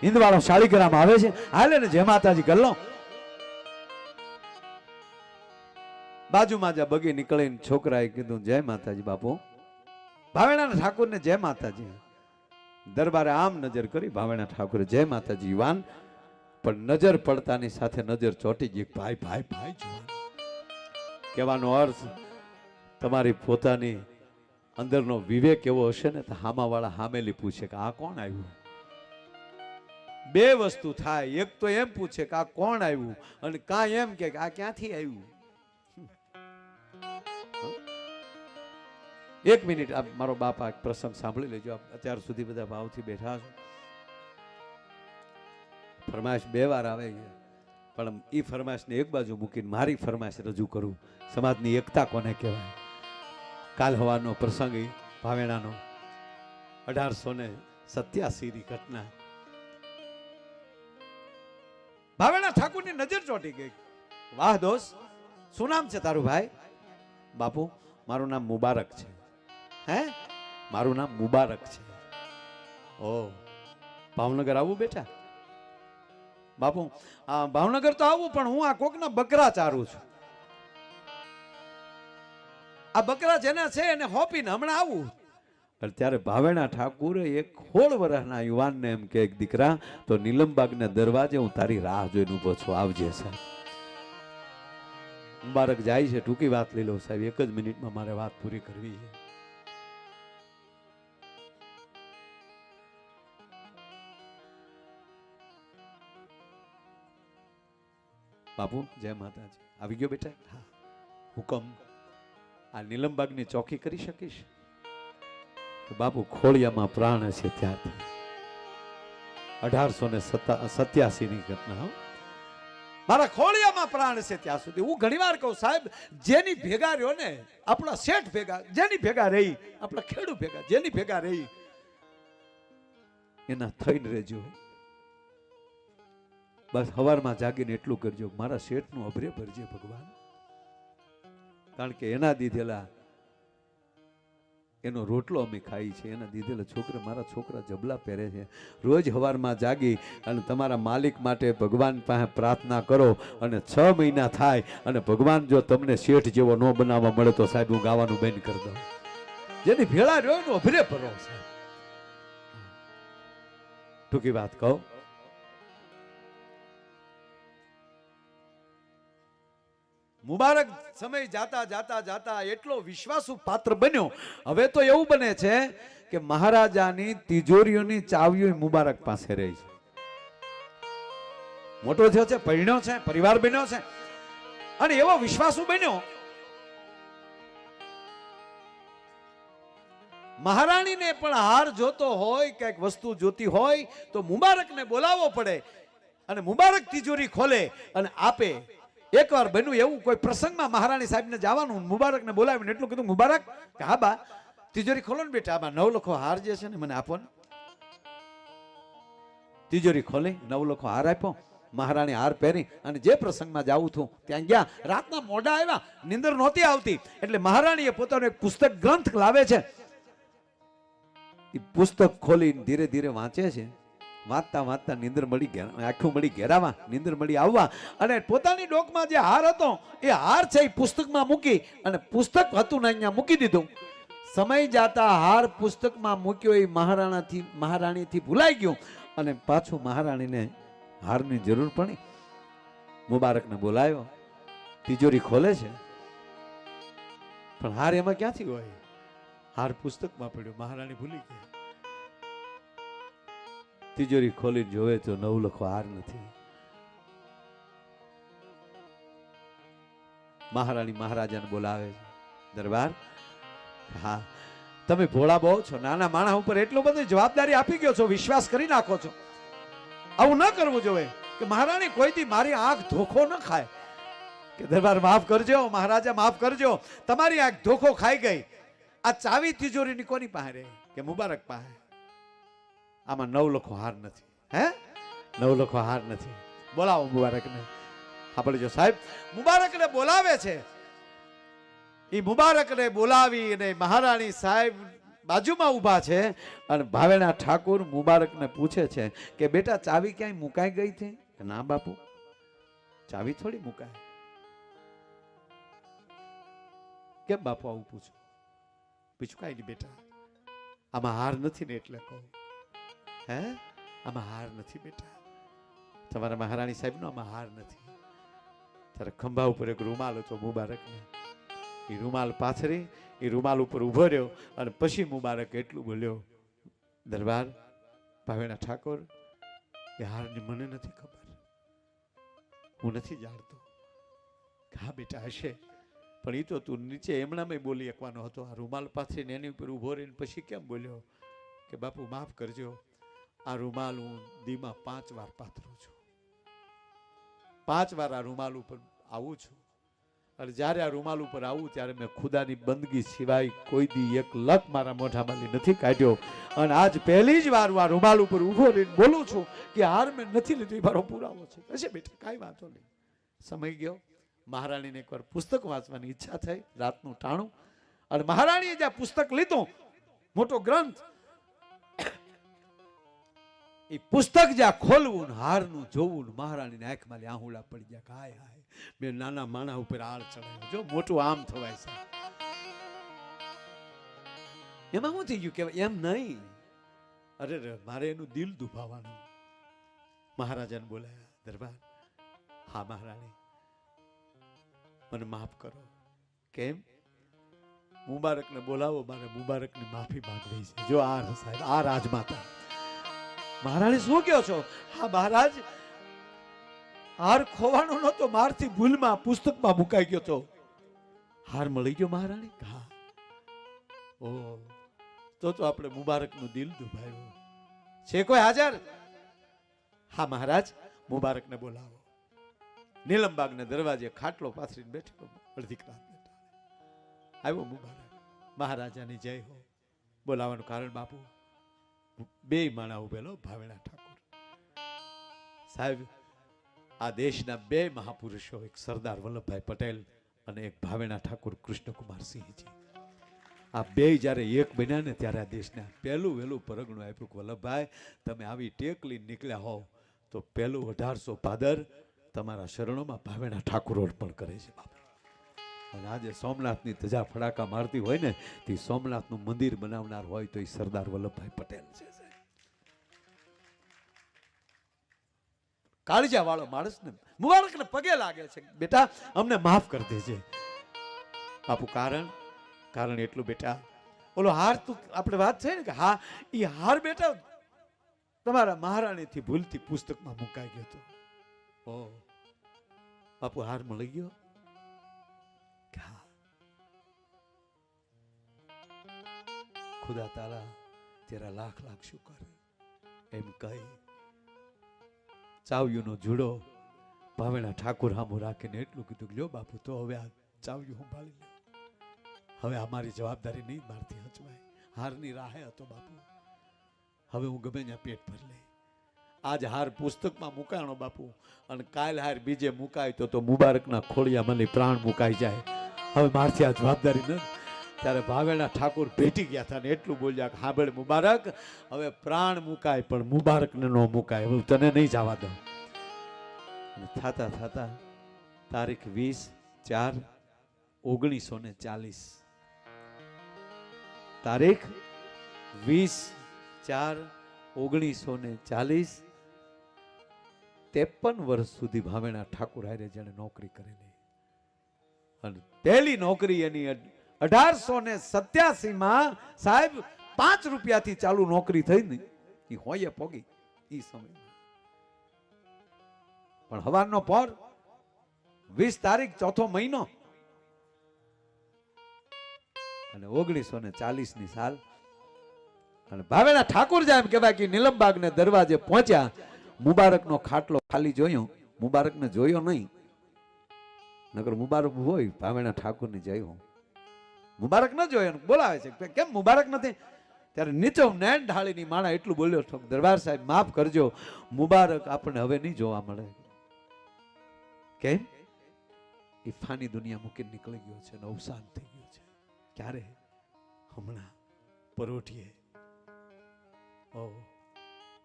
હિંદવાળો શાળીગ્રામ આવે છે હાલે ને જય માતાજી ગલ્લો. બાજુમાં જ બગી નીકળીને છોકરાએ કીધું જય માતાજી બાપુ. ભાવેણા ઠાકુરને જય માતાજી. દરબારે આમ નજર કરી ભાવેણા ઠાકુરે જય માતાજી યુવાન પણ નજર પડતાની સાથે નજર ચોટી ગઈ. ભાઈ ભાઈ ભાઈ જુવાન કહેવાનો અર્થ તમારી પોતાની અંદરનો વિવેક એવો હશે ને તો હામાવાળા હામેલી પૂછે કે આ કોણ આવ્યું. 2 વસ્તુ થાય. એક તો એમ પૂછે કે આ કોણ આવ્યું અને કાં એમ કે આ ક્યાંથી આવ્યું. 1 મિનિટ આપ મારો બાપ આ પ્રસંગ સાંભળી લેજો. આપ અત્યાર સુધી બધા ભાવથી બેઠા છો. ફરમાઈશ 2 વાર આવે છે પણ એ ફરમાઈશને એક બાજુ મૂકીને મારી ફરમાઈશ રજૂ કરું. સમાજની એકતા કોને કહેવાય. કાલ હવાનો પ્રસંગ ભાવેણાનો 1887 ની ઘટના. ભાવેણા ઠાકુરની નજર ચોટી ગઈ. વાહ દોસ્ત શું નામ છે તારું ભાઈ. બાપુ મારું નામ મુબારક છે. હે મારું નામ મુબારક છે. ઓ ભાવનગર આવું બેટા. બાપુ ભાવનગર તો આવું પણ હું આ કોકના બકરા ચારું છું. આ બકરા જેના છે એને હોપીને હમણાં આવું. ત્યારે ભાવેણા ઠાકુર એક 16 વર્ષના યુવાનને એમ કે દીકરા તો નીલમબાગના દરવાજે હું તારી રાહ જોઈને ઊભો છું, આવજે સાહેબ. મુબારક જાય છે. ટૂંકી વાત લઈ લો સાહેબ, એક જ મિનિટમાં મારે વાત પૂરી કરવી છે. બાપુ જય માતાજી. આવી ગયો બેટા? હા. હુકમ. આ નીલમબાગની ચોકી કરી શકીશ? બાપુ ખોળિયામાં પ્રાણ છે ત્યાંથી 1887 ની ઘટના. મારા ખોળિયામાં પ્રાણ છે ત્યાં સુધી. હું ઘણીવાર કહું સાહેબ, જેની ભેગા રહ્યો ને આપણા શેઠ ભેગા, જેની ભેગા રહી આપણા ખેડૂત ભેગા, જેની ભેગા રહી એના થઈને રહેજો. બસ સવારમાં જાગીને એટલું કરજો, મારા શેઠનું અભરે ભરજે ભગવાન. કારણ કે એના દીધેલા એનો રોટલો અમે ખાઈ છે, એના દીધેલા છોકરા, મારા છોકરા જબલા પહેરે છે. રોજ સવારમાં જાગી અને તમારા માલિક માટે ભગવાન પાસે પ્રાર્થના કરો અને 6 મહિના થાય અને ભગવાન જો તમને શેઠ જેવો ન બનાવવા મળે તો સાહેબ હું ગાવાનું બંધ કરી દઉં. જેની ભેળા રહ્યો એનો અભરે ભરો સાહેબ. ટૂંકી વાત કહું, મુબારક સમય જાતા જાતા જાતા એટલો વિશ્વાસુ પાત્ર બન્યો. હવે તો એવું બને છે કે મહારાજાની તિજોરીઓની ચાવીઓ મુબારક પાસે રહી છે. મોટો થયો છે, પરણ્યો છે, પરિવાર બન્યો છે અને એવો વિશ્વાસુ બન્યો. મહારાણીને પણ હાર જોતો હોય, કઈક વસ્તુ જોતી હોય તો મુબારકને બોલાવવો પડે અને મુબારક તિજોરી ખોલે અને આપે. એકવાર બન્યું એવું, કોઈ પ્રસંગમાં મહારાણી સાહેબને જવાનું, મુબારકને બોલાવીને એટલું કીધું, મુબારક કે હા બા તિજોરી ખોલો ને બેટા, આમાં 9 લખો હાર જે છે ને મને આપો ને. તિજોરી ખોલી 9 લખો હાર આપ્યો. મહારાણી હાર પહેરી અને જે પ્રસંગમાં જાવું હતું ત્યાં ગયા. રાતના મોડા આવ્યા, નીંદર નહોતી આવતી એટલે મહારાણીએ પોતાનો એક પુસ્તક ગ્રંથ લાવે છે. એ પુસ્તક ખોલીને ધીરે ધીરે વાંચે છે. વાંચતા વાંચતા નીંદર મળી ગયા, આંખો મળી ઘેરાવા, નીંદર મળી આવવા અને પોતાની ડોકમાં જે હાર હતો એ હાર છે એ પુસ્તકમાં મૂકી અને પુસ્તક હતું ને અહીંયા મૂકી દીધું. સમય જાતા હાર પુસ્તકમાં મૂક્યો એ મહારાણીથી ભૂલાઈ ગયો અને પાછું મહારાણીને હારની જરૂર પડી. મુબારકને બોલાયો, તિજોરી ખોલે છે પણ હાર એમાં ક્યાંથી હોય? હાર પુસ્તકમાં પડ્યો, મહારાણી ભૂલી ગયા. તિજોરી ખોલી જોવે તો 9 લખો હાર નથી. મહારાણી મહારાજાને બોલાવે છે, દરબાર હા તમે ભોળા બહુ છો, નાના માણસ ઉપર એટલો બધી જવાબદારી આપી ગયો છો, વિશ્વાસ કરી નાખો છો. આવું ન કરવું જોઈએ કે મહારાણી કોઈથી મારી આંખ ધોખો ન ખાય. કે દરબાર માફ કરજો, મહારાજા માફ કરજો, તમારી આંખ ધોખો ખાઈ ગઈ. આ ચાવી તિજોરીની કોની પાસે રહે? કે મુબારક પાસે. આમાં 9 લખો હાર નથી. હે 9 લખો હાર નથી. બોલાવો મુબારકને. આપણે જો સાહેબ મુબારકને બોલાવે છે. એ મુબારકને બોલાવી અને મહારાણી સાહેબ બાજુમાં ઊભા છે અને ભાવેણા ઠાકુર મુબારકને પૂછે છે કે બેટા ચાવી ક્યાંય મુકાઈ ગઈ છે? ના બાપુ, ચાવી થોડી મુકાય. કેમ બાપુ આવું પૂછો? બીજું કાંઈ નહીં બેટા, આમાં હાર નથી ને એટલે કહું. હે આમાં હાર નથી બેટા, તમારા મહારાણી સાહેબનો આમાં હાર નથી. ત્યારે ખંભા ઉપર એક રૂમાલ હતો મુબારકને. એ રૂમાલ પાથરી એ રૂમાલ ઉપર ઉભો રહ્યો અને પછી મુબારક એટલું બોલ્યો, દરબાર ભાવેણા ઠાકોર એ હારની મને નથી ખબર, હું નથી જાણતો. હા બેટા હશે, પણ એ તો તું નીચે એમણામાં બોલી શકવાનો હતો. આ રૂમાલ પાથરીને એની ઉપર ઉભો રહીને પછી કેમ બોલ્યો કે બાપુ માફ કરજો, આ રૂમાલ હું દીમાં 5 વાર પાથરું છું, 5 વાર આ રૂમાલ ઉપર આવું છું અને જ્યારે આ રૂમાલ ઉપર આવું ત્યારે મેં ખુદાની બંદગી સિવાય કોઈ દી એક લક મારા મોઢામાંથી નથી કાઢ્યો અને આજ પહેલી જ વાર હું આ રૂમાલ ઉપર ઊભો રહીને બોલું છું કે હાર મેં નથી લીધું. એ મારો પુરાવો છે. હશે બેટા, કાંઈ વાંધો નહીં. સમય ગયો. મહારાણીને એકવાર પુસ્તક વાંચવાની ઈચ્છા થઈ. રાતનું ટાણું અને મહારાણીએ જ્યાં પુસ્તક લીધું, મોટો ગ્રંથ, એ પુસ્તક જ્યાં ખોલવું હારનું જોવું, મહારાણીને આંખમાં આહુડા પડી ગયા. હાય હાય, મેં નાના માણા ઉપર આળ ચડાવ્યો. જો મોટું આમ થવાય છે. એમાં શું થઈ ગયું કે એમ નહીં, અરે રે મારે એનું દિલ દુભાવવાનું. મહારાજાને બોલાયા દરબાર. હા મહારાણી, મને માફ કરો. કેમ? મુબારકને બોલાવો, મારે મુબારકની માફી માંગવી છે. જો આ સાહેબ, આ રાજમાતા. મહારાણી શું કહો છો? હા મહારાજ, હાર ખોવાનો નતો, મારથી ભૂલમાં પુસ્તકમાં મુકાઈ ગયો તો. હાર મળી ગયો મહારાણી? હા. ઓ તો આપણે મુબારકનું દિલ દુભાવ્યું છે. કોઈ હાજર? હા મહારાજ, મુબારકને બોલાવો. નીલમબાગના દરવાજે ખાટલો પાથરીને બેઠો, અડધી કલાક બેઠા. આવ્યો મુબારક. મહારાજાની જય હો. બોલાવાનું કારણ બાપુ, બે માણા ઉભેલો ભાવેણા ઠાકોર સાહેબ. આ દેશના બે મહાપુરુષો, એક સરદાર વલ્લભભાઈ પટેલ અને એક ભાવેણા ઠાકોર કૃષ્ણકુમારસિંહજી. આ બે જ્યારે એક બન્યા ને ત્યારે આ દેશના પહેલું વહેલું પરગણું આપ્યું કે વલ્લભભાઈ, તમે આવી ટેક લઈને નીકળ્યા હોવ તો પહેલું 1800 ભાદર તમારા શરણોમાં ભાવેણા ઠાકોર અર્પણ કરે છે બાપુ. અને આજે સોમનાથની ધજા ફડાકા મારતી હોય ને, તે સોમનાથનું મંદિર બનાવનાર હોય તો એ સરદાર વલ્લભભાઈ પટેલ છે. કાળજા વાળો માણસ ને મુબારકને પગે લાગે છે, બેટા અમને માફ કરી દેજે બાપુ. કારણ એટલું બેટા, ઓલો હાર તું આપણે વાત છે ને કે હા, એ હાર બેટા તમારા મહારાણીથી ભૂલથી પુસ્તકમાં મુકાઈ ગયો હતો. ઓ બાપુ, હાર મળી ગયો? ખુદા તારા તેરા લાખ લાખ શુકર એમ કહી ચાવ્યુંનો જુડો ભાવેણા ઠાકોર હામું રાખીને એટલું કીધું, લ્યો બાપુ, તો હવે આ ચાવ્યું સંભાળી લ્યો. હવે અમારી જવાબદારી નહીં મારથી હચવાય. હારની રાહે હતો બાપુ. હવે હું ગમે ત્યાં પેટ ભરી લઈ. આજ હાર પુસ્તકમાં મુકાણો બાપુ, અને કાલ હાર બીજે મુકાય તો મુબારકના ખોળિયા મને પ્રાણ મુકાઈ જાય. હવે મારથી આ જવાબદારી ન. ત્યારે ભાવેણા ઠાકોર ભેટી ગયા હતા ને એટલું બોલ્યા કે હાંભળ મુબારક, હવે પ્રાણ મુકાય પણ મુબારકને ન મુકાય, હું તને નહીં જવા દઉં. થાતા થાતા તારીખ 20/4/1940, તારીખ 20/4/1940, 53 વર્ષ સુધી ભાવેણા ઠાકોર હારે જેને નોકરી કરેલી, અને પહેલી નોકરી એની 1887 સાહેબ 5 રૂપિયાથી ચાલુ નોકરી થઈ ને, એ હોય પોગી એ સમય. પણ હવારનો પર 20 તારીખ 4થો મહિનો અને 1940 ની સાલ. અને ભાવેણા ઠાકોર જાય એમ કહેવાય કે નીલમબાગ ને દરવાજે પહોંચ્યા. મુબારકનો ખાટલો ખાલી જોયો, મુબારકને જોયો નહીં, નકર મુબારક હોય ભાવેણા ઠાકોરની જય હો. મુબારક ન જોયો, બોલાવે છે કેમ મુબારક નથી? ત્યારે નીચો નેણ ઢાળીની માણા એટલું બોલ્યો, દરબાર સાહેબ માફ કરજો, મુબારક આપણને હવે નહીં જોવા મળે. કેમ? એ ફાની દુનિયા મૂકીને નીકળી ગયો છે, અવસાન થઈ ગયું છે. ક્યારે? હમણાં પરોઠીએ.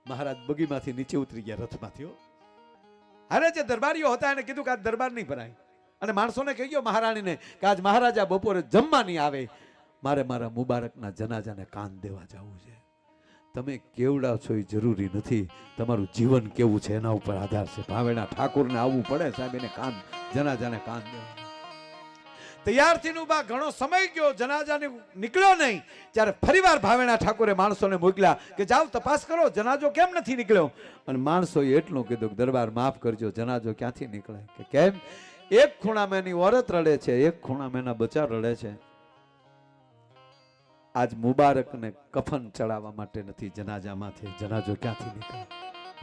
મહારાજ બગીમાંથી નીચે ઉતરી ગયા રથમાંથી. અરે જે દરબારીઓ હતા એને કીધું કે આ દરબાર નહીં ભરાય, અને માણસોને કહી ગયો મહારાણીને કે આજ મહારાજા બપોરે જમવા નહીં આવે, મારે મારા મુબારકના જનાજાને કાન દેવા જવું છે. તમે કેવડા છો એ જરૂરી નથી, તમારું જીવન કેવું છે એના ઉપર આધાર છે. ભાવેણા ઠાકોરને આવવું પડે સાહેબ, એને કાન, જનાજાને કાન દેવા. તૈયાર થઈને ઉભા, ઘણો સમય ગયો, જનાજાને નીકળ્યો નહીં. ત્યારે ફરીવાર ભાવેણા ઠાકોરે માણસોને મોકલ્યા કે જાઓ તપાસ કરો, જનાજો કેમ નથી નીકળ્યો. અને માણસોએ એટલું કીધું કે દરબાર માફ કરજો, જનાજો ક્યાંથી નીકળે? કે કેમ? એક ખૂણામાં એની ઓરત રડે છે, એક ખૂણામાં એના બચ્ચા રડે છે. આજ મુબારકને કફન ચડાવવા માટે નથી જનાજામાંથી, જનાજો ક્યાંથી નીકળે?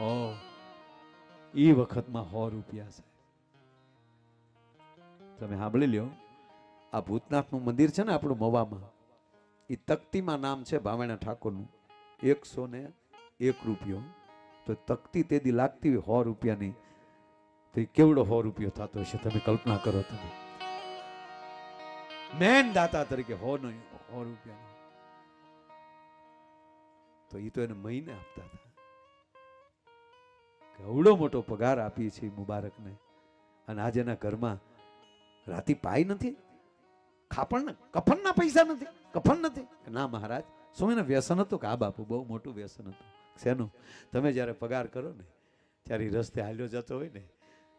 ઓ ઈ વખતમાં 100 રૂપિયા છે. તમે સાંભળી લ્યો, આ ભૂતનાથનું મંદિર છે ને આપણું મવામાં, એ તકતીમાં નામ છે ભાવેણા ઠાકોરનું, 101 રૂપિયો. તો તકતી તેદી લાગતી હોય 100 રૂપિયાની, તો કેવડો 100 રૂપિયો થતો હશે તમે કલ્પના કરો. તમે મેન દાતા તરીકે 100 રૂપિયા, તો એ તો એને મહિને આપતા હતા. કેવડો મોટો પગાર આપીએ છીએ મુબારકને. અને આજે એના ઘરમાં રાતી પાઈ નથી, કફનના પૈસા નથી, કફન નથી. ના મહારાજ, શું એને વ્યસન હતું કે? હા બાપુ, બહુ મોટું વ્યસન હતું. શેનું? તમે જ્યારે પગાર કરો ને ત્યારે ઈ રસ્તે હાલ્યો જતો હોય ને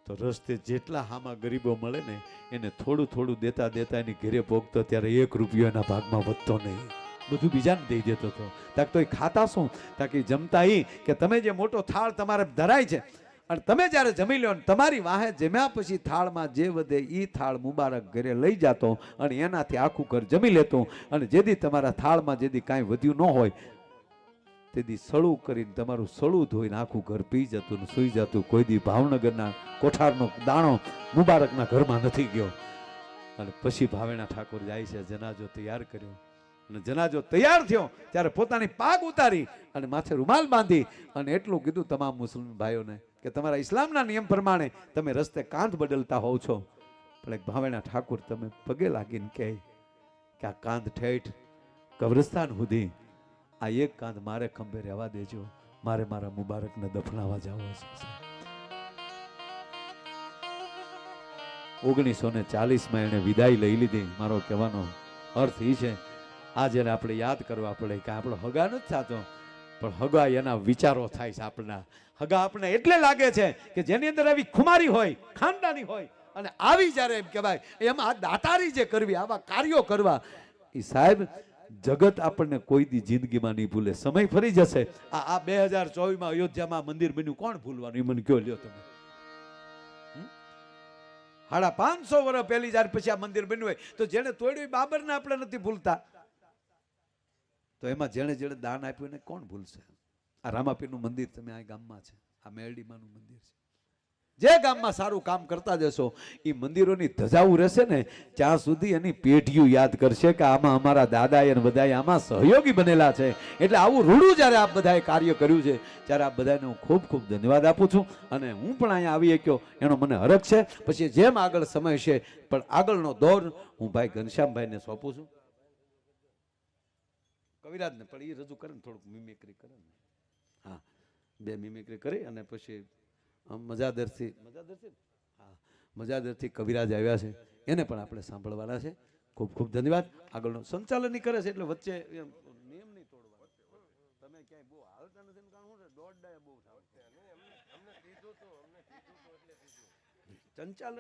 તો રસ્તે જેટલા હામાં ગરીબો મળે ને એને થોડું થોડું દેતા દેતા એની ઘરે પહોંચતો ત્યારે 1 રૂપિયો એના ભાગમાં વધતો નહીં, બધું બીજાને દઈ દેતો હતો. તાક તો એ ખાતા શું? તાકી જમતા ઈ કે તમે જે મોટો થાળ તમારે ધરાય છે અને તમે જ્યારે જમી લો ને તમારી વાહે જમ્યા પછી થાળમાં જે વધે એ થાળ મુબારક ઘરે લઈ જતો અને એનાથી આખું ઘર જમી લેતું. અને જેથી તમારા થાળમાં જેથી કાંઈ વધ્યું ન હોય તેથી સળું કરીને તમારું સળું ધોઈને આખું ઘર પી જતું ને સૂઈ જતું. કોઈ દી ભાવનગરના કોઠારનો દાણો મુબારકના ઘરમાં નથી ગયો. અને પછી ભાવેણા ઠાકોર જાય છે, જનાજો તૈયાર કર્યો અને જનાજો તૈયાર થયો ત્યારે પોતાની પાગ ઉતારી અને માથે રૂમાલ બાંધી અને એટલું કીધું તમામ મુસ્લિમ ભાઈઓને કે તમારા ઇસ્લામના નિયમ પ્રમાણે તમે રસ્તે કાંધ બદલતા હોવ છો, પણ એક ભાવેણા ઠાકોર તમે પગે લાગીને કહે કે આ કાંધ ઠેઠ કબ્રસ્તાન સુધી આ એક કાંધ મારે ખંભે રહેવા દેજો, મારે મારા મુબારકને દફનાવા જવો છે. 1940માં એને વિદાય લઈ લીધી. મારો કહેવાનો અર્થ એ છે આ જેને આપણે યાદ કરવા પડે કે આપણો હગા નથી થતો પણ હગા એના વિચારો થાય છે. આપણા હગા આપણને એટલે લાગે છે કે જેની અંદર આવી ખુમારી હોય, ખાનદાની હોય અને આવી જ્યારે એમ કહેવાય એમાં આ દાતારી જે કરવી, આવા કાર્યો કરવા, એ સાહેબ જગત આપણને કોઈ દી જિંદગીમાં નહીં ભૂલે. સમય ફરી જશે. આ 2024માં અયોધ્યામાં મંદિર બન્યું, કોણ ભૂલવાનું? એ મને કયો લ્યો તમે. 550 વર્ષ પહેલી જ્યારે પછી આ મંદિર બન્યું હોય તો જેને તોડ્યું બાબરને આપણે નથી ભૂલતા, તો એમાં જેણે જેણે દાન આપ્યું એને કોણ ભૂલશે? આ રામાપીરનું મંદિર તમે આ ગામમાં છે, આ મેરડીમાનું મંદિર છે. જે ગામમાં સારું કામ કરતા જશો એ મંદિરોની ધજાઓ રહેશે ને ત્યાં સુધી એની પેઢીઓ યાદ કરશે કે આમાં અમારા દાદાએ અને બધાએ આમાં સહયોગી બનેલા છે. એટલે આવું રૂડું જ્યારે આપ બધાએ કાર્ય કર્યું છે ત્યારે આપ બધાને હું ખૂબ ખૂબ ધન્યવાદ આપું છું. અને હું પણ અહીંયા આવી શક્યો એનો મને હરખ છે. પછી જેમ આગળ સમય છે પણ આગળનો દોર હું ભાઈ ઘનશ્યામભાઈને સોંપું છું. કવિરાજને પણ એ રજૂ કરે ને થોડુંક મિમિક્રી કરે ને, હા 2 મિમિક્રી કરી અને પછી મજાદરથી કવિરાજ આવ્યા છે એને પણ આપણે સાંભળવાના છે. ખૂબ ખૂબ ધન્યવાદ. આગળનો સંચાલન કરે છે એટલે વચ્ચે નિયમ નહીં તોડવા. તમે ક્યાંય બહુ હાલતા નથી ને કારણ શું દોડ ડાય બહુ થાય. ચંચાલ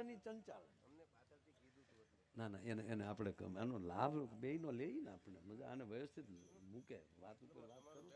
ના ના એને આપણે આનો લાભ બેયનો લઈએ ને આપણે મજા આને વ્યવસ્થિત મૂકે વાત ઉપર વાત કરું.